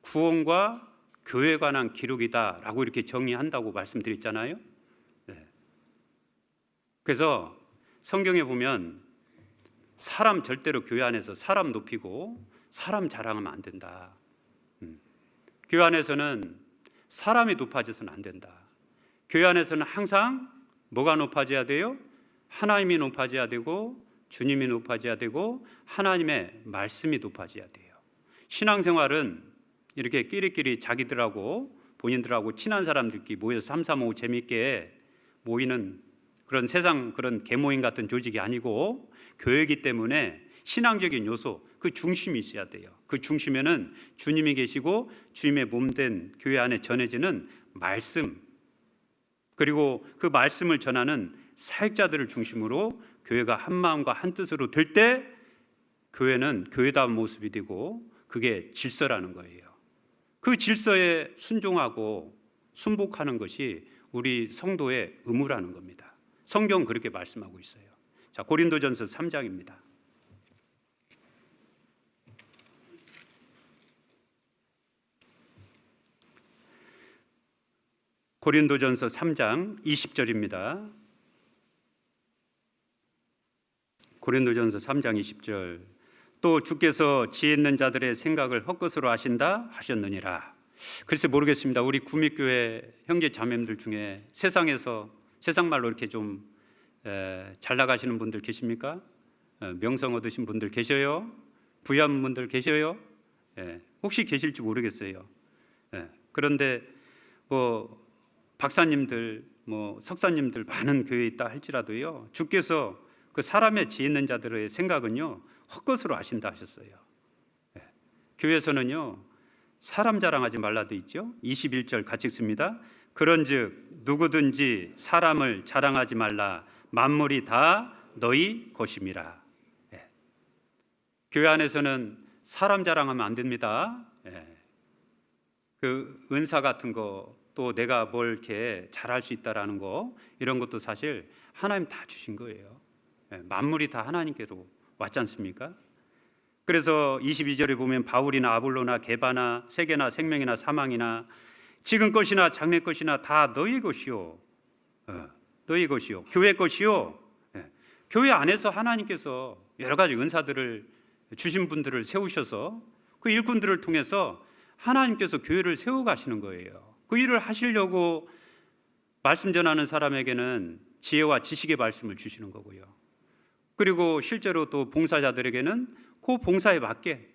구원과 교회에 관한 기록이다라고 이렇게 정리한다고 말씀드렸잖아요. 그래서 성경에 보면 사람 절대로 교회 안에서 사람 높이고 사람 자랑하면 안 된다. 교회 안에서는 사람이 높아져서는 안 된다. 교회 안에서는 항상 뭐가 높아져야 돼요? 하나님이 높아져야 되고 주님이 높아져야 되고 하나님의 말씀이 높아져야 돼요. 신앙생활은 이렇게 끼리끼리 자기들하고 본인들하고 친한 사람들끼리 모여서 삼삼오오 재미있게 모이는 그런 세상 그런 계모임 같은 조직이 아니고 교회이기 때문에 신앙적인 요소, 그 중심이 있어야 돼요. 그 중심에는 주님이 계시고 주님의 몸된 교회 안에 전해지는 말씀, 그리고 그 말씀을 전하는 사역자들을 중심으로 교회가 한 마음과 한 뜻으로 될 때 교회는 교회다운 모습이 되고 그게 질서라는 거예요. 그 질서에 순종하고 순복하는 것이 우리 성도의 의무라는 겁니다. 성경 그렇게 말씀하고 있어요. 자, 고린도전서 3장입니다. 고린도전서 3장 20절입니다. 고린도전서 3장 20절. 또 주께서 지혜 있는 자들의 생각을 헛것으로 하신다 하셨느니라. 글쎄 모르겠습니다. 우리 구미교회 형제 자매님들 중에 세상에서 세상 말로 이렇게 좀 잘 나가시는 분들 계십니까? 명성 얻으신 분들 계셔요? 부유한 분들 계셔요? 혹시 계실지 모르겠어요. 그런데 뭐 박사님들, 뭐 석사님들 많은 교회에 있다 할지라도요, 주께서 그 사람의 지혜 있는 자들의 생각은요 헛것으로 아신다 하셨어요. 교회에서는요 사람 자랑하지 말라 돼 있죠. 21절 같이 읽습니다. 그런즉 누구든지 사람을 자랑하지 말라. 만물이 다 너희 것임이라. 교회 안에서는 사람 자랑하면 안 됩니다. 그 은사 같은 거, 또 내가 뭘 이렇게 잘할 수 있다라는 거, 이런 것도 사실 하나님 다 주신 거예요. 만물이 다 하나님께로 왔지 않습니까? 그래서 22절에 보면 바울이나 아볼로나 게바나 세계나 생명이나 사망이나 지금 것이나 장래 것이나 다 너희 것이요, 너희 것이요, 교회 것이요. 교회 안에서 하나님께서 여러 가지 은사들을 주신 분들을 세우셔서 그 일꾼들을 통해서 하나님께서 교회를 세워가시는 거예요. 그 일을 하시려고 말씀 전하는 사람에게는 지혜와 지식의 말씀을 주시는 거고요. 그리고 실제로 또 봉사자들에게는 그 봉사에 맞게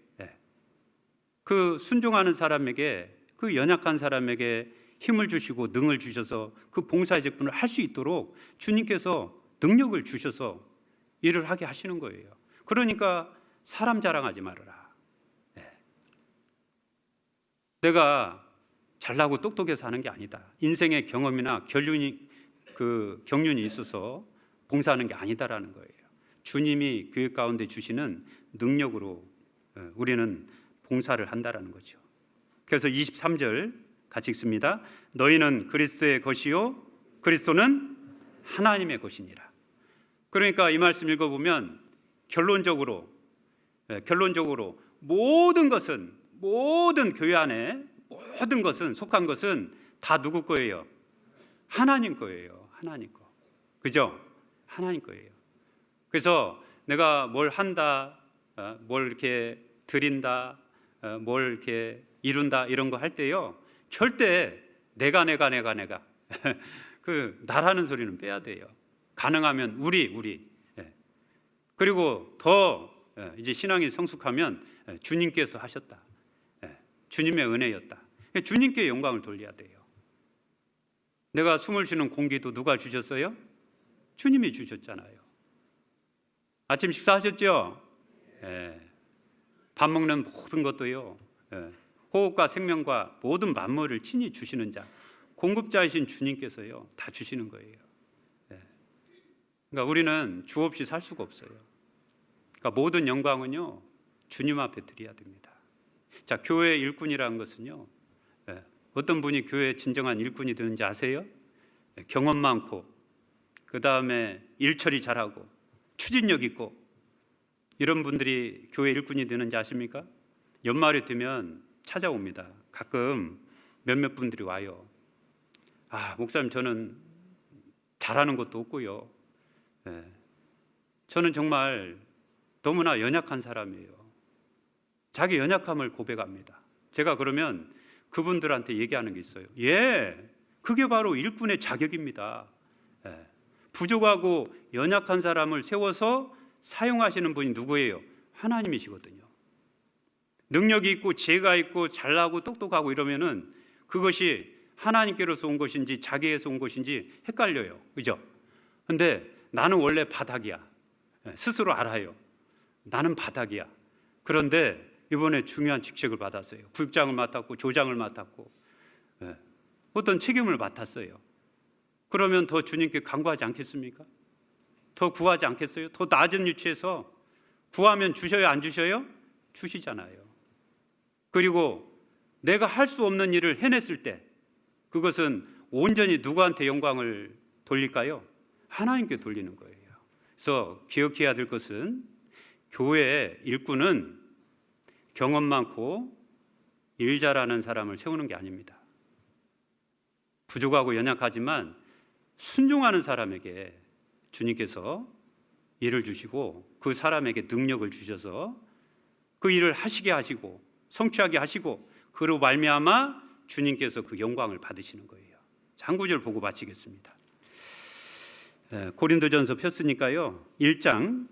그 순종하는 사람에게, 그 연약한 사람에게 힘을 주시고 능을 주셔서 그 봉사의 직분을 할 수 있도록 주님께서 능력을 주셔서 일을 하게 하시는 거예요. 그러니까 사람 자랑하지 말아라. 내가 잘나고 똑똑해서 하는 게 아니다. 인생의 경험이나 경륜이 있어서 봉사하는 게 아니다라는 거예요. 주님이 교회 가운데 주시는 능력으로 우리는 봉사를 한다라는 거죠. 그래서 23절 같이 읽습니다. 너희는 그리스도의 것이요 그리스도는 하나님의 것이니라. 그러니까 이 말씀 읽어보면 결론적으로 모든 교회 안에 모든 것은, 속한 것은 다 누구 거예요? 하나님 거예요. 하나님 거. 그죠? 하나님 거예요. 그래서 내가 뭘 한다, 뭘 이렇게 드린다, 뭘 이렇게 이룬다, 이런 거 할 때요, 절대 내가 그 나라는 소리는 빼야 돼요. 가능하면 우리. 그리고 더 이제 신앙이 성숙하면 주님께서 하셨다, 주님의 은혜였다, 주님께 영광을 돌려야 돼요. 내가 숨을 쉬는 공기도 누가 주셨어요? 주님이 주셨잖아요. 아침 식사하셨죠? 밥 먹는 모든 것도요, 호흡과 생명과 모든 만물을 친히 주시는 자, 공급자이신 주님께서요 다 주시는 거예요. 그러니까 우리는 주 없이 살 수가 없어요. 그러니까 모든 영광은요 주님 앞에 드려야 됩니다. 자, 교회 일꾼이라는 것은요, 어떤 분이 교회 진정한 일꾼이 되는지 아세요? 경험 많고, 그 다음에 일처리 잘하고, 추진력 있고, 이런 분들이 교회 일꾼이 되는지 아십니까? 연말이 되면 찾아옵니다. 가끔 몇몇 분들이 와요. 목사님, 저는 잘하는 것도 없고요, 저는 정말 너무나 연약한 사람이에요. 자기 연약함을 고백합니다. 제가 그러면 그분들한테 얘기하는 게 있어요. 그게 바로 일꾼의 자격입니다. 부족하고 연약한 사람을 세워서 사용하시는 분이 누구예요? 하나님이시거든요. 능력이 있고 지혜가 있고 잘나고 똑똑하고 이러면은 그것이 하나님께로서 온 것인지 자기에서 온 것인지 헷갈려요. 그죠? 근데 나는 원래 바닥이야. 스스로 알아요. 나는 바닥이야. 그런데 이번에 중요한 직책을 받았어요. 구역장을 맡았고 조장을 맡았고 어떤 책임을 맡았어요. 그러면 더 주님께 간구하지 않겠습니까? 더 구하지 않겠어요? 더 낮은 위치에서 구하면 주셔요, 안 주셔요? 주시잖아요. 그리고 내가 할 수 없는 일을 해냈을 때 그것은 온전히 누구한테 영광을 돌릴까요? 하나님께 돌리는 거예요. 그래서 기억해야 될 것은 교회의 일꾼은 경험 많고 일 잘하는 사람을 세우는 게 아닙니다. 부족하고 연약하지만 순종하는 사람에게 주님께서 일을 주시고 그 사람에게 능력을 주셔서 그 일을 하시게 하시고 성취하게 하시고 그로 말미암아 주님께서 그 영광을 받으시는 거예요. 한 구절 보고 마치겠습니다. 고린도전서 폈으니까요, 1장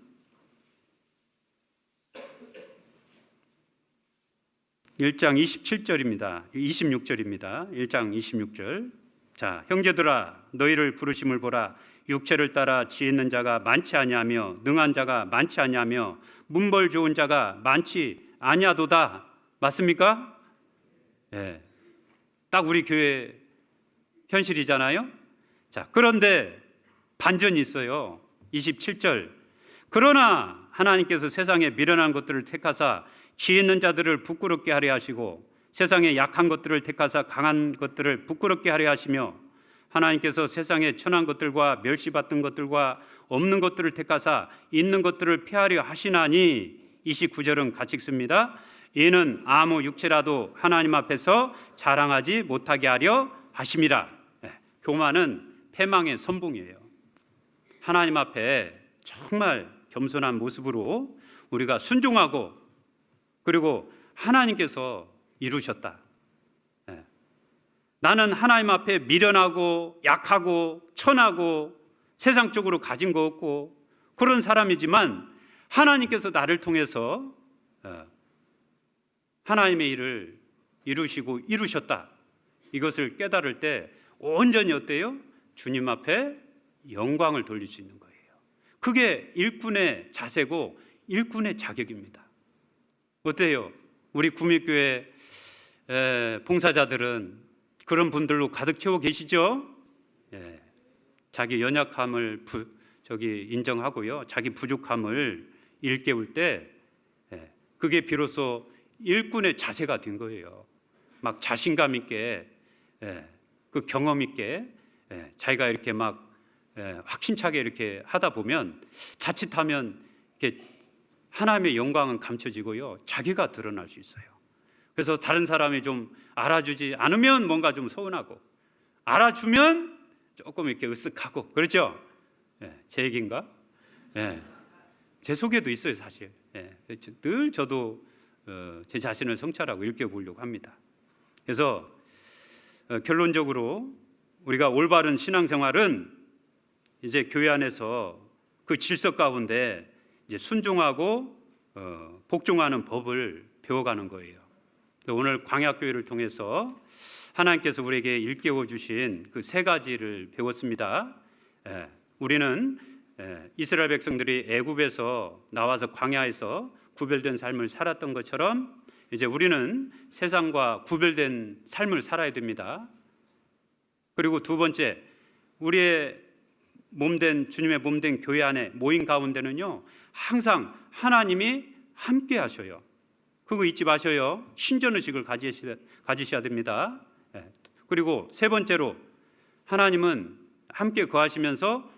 1장 27절입니다. 26절입니다. 1장 26절. 자, 형제들아 너희를 부르심을 보라. 육체를 따라 지혜 있는 자가 많지 아니하며 능한 자가 많지 아니하며 문벌 좋은 자가 많지 아니하도다. 맞습니까? 예. 딱 우리 교회 현실이잖아요. 자, 그런데 반전이 있어요. 27절. 그러나 하나님께서 세상에 미련한 것들을 택하사 지혜 있는 자들을 부끄럽게 하려 하시고 세상에 약한 것들을 택하사 강한 것들을 부끄럽게 하려 하시며 하나님께서 세상에 천한 것들과 멸시받던 것들과 없는 것들을 택하사 있는 것들을 피하려 하시나니 29절은 같이 읽습니다. 이는 아무 육체라도 하나님 앞에서 자랑하지 못하게 하려 하심이라. 교만은 패망의 선봉이에요. 하나님 앞에 정말 겸손한 모습으로 우리가 순종하고 그리고 하나님께서 이루셨다. 나는 하나님 앞에 미련하고 약하고 천하고 세상적으로 가진 거 없고 그런 사람이지만 하나님께서 나를 통해서 하나님의 일을 이루시고 이루셨다. 이것을 깨달을 때 온전히 어때요? 주님 앞에 영광을 돌릴 수 있는 거예요. 그게 일꾼의 자세고 일꾼의 자격입니다. 어때요? 우리 구미교회 봉사자들은 그런 분들로 가득 채워 계시죠? 예. 자기 연약함을 인정하고요. 자기 부족함을 일깨울 때 그게 비로소 일꾼의 자세가 된 거예요. 막 자신감 있게 그 경험 있게 자기가 이렇게 막 확신차게 이렇게 하다 보면 자칫하면 이렇게 하나님의 영광은 감춰지고요. 자기가 드러날 수 있어요. 그래서 다른 사람이 좀 알아주지 않으면 뭔가 좀 서운하고 알아주면 조금 이렇게 으쓱하고 그렇죠? 제 얘기인가? 제 속에도 있어요 사실. 늘 저도 제 자신을 성찰하고 일깨보려고 합니다. 그래서 결론적으로 우리가 올바른 신앙생활은 이제 교회 안에서 그 질서 가운데 이제 순종하고 복종하는 법을 배워가는 거예요. 오늘 광야교회를 통해서 하나님께서 우리에게 일깨워 주신 그 세 가지를 배웠습니다. 우리는 이스라엘 백성들이 애굽에서 나와서 광야에서 구별된 삶을 살았던 것처럼 이제 우리는 세상과 구별된 삶을 살아야 됩니다. 그리고 두 번째, 우리의 몸된 주님의 몸된 교회 안에 모인 가운데는요 항상 하나님이 함께 하셔요. 그거 잊지 마셔요. 신전의식을 가지셔야 됩니다. 그리고 세 번째로 하나님은 함께 거하시면서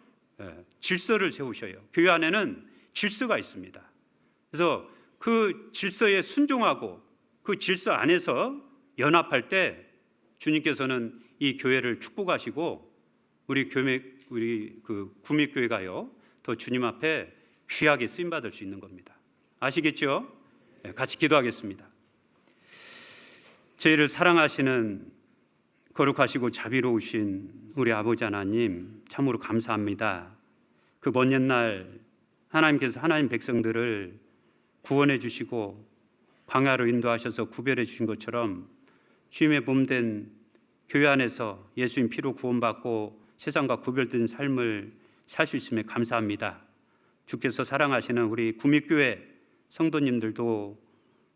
질서를 세우셔요. 교회 안에는 질서가 있습니다. 그래서 그 질서에 순종하고 그 질서 안에서 연합할 때 주님께서는 이 교회를 축복하시고 우리 그 구미교회가요 더 주님 앞에 귀하게 쓰임 받을 수 있는 겁니다. 아시겠죠? 같이 기도하겠습니다. 저희를 사랑하시는 거룩하시고 자비로우신 우리 아버지 하나님 참으로 감사합니다. 그 먼 옛날 하나님께서 하나님 백성들을 구원해 주시고 광야로 인도하셔서 구별해 주신 것처럼 주님의 몸된 교회 안에서 예수님 피로 구원받고 세상과 구별된 삶을 살 수 있음에 감사합니다. 주께서 사랑하시는 우리 구미교회 성도님들도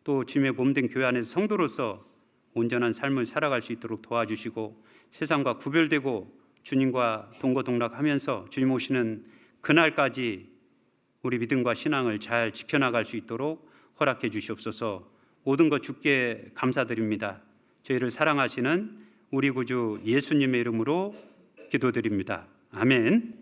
또 주님의 몸된 교회 안에서 성도로서 온전한 삶을 살아갈 수 있도록 도와주시고 세상과 구별되고 주님과 동거동락하면서 주님 오시는 그날까지 우리 믿음과 신앙을 잘 지켜나갈 수 있도록 허락해 주시옵소서. 모든 것 주께 감사드립니다. 저희를 사랑하시는 우리 구주 예수님의 이름으로 기도드립니다. 아멘.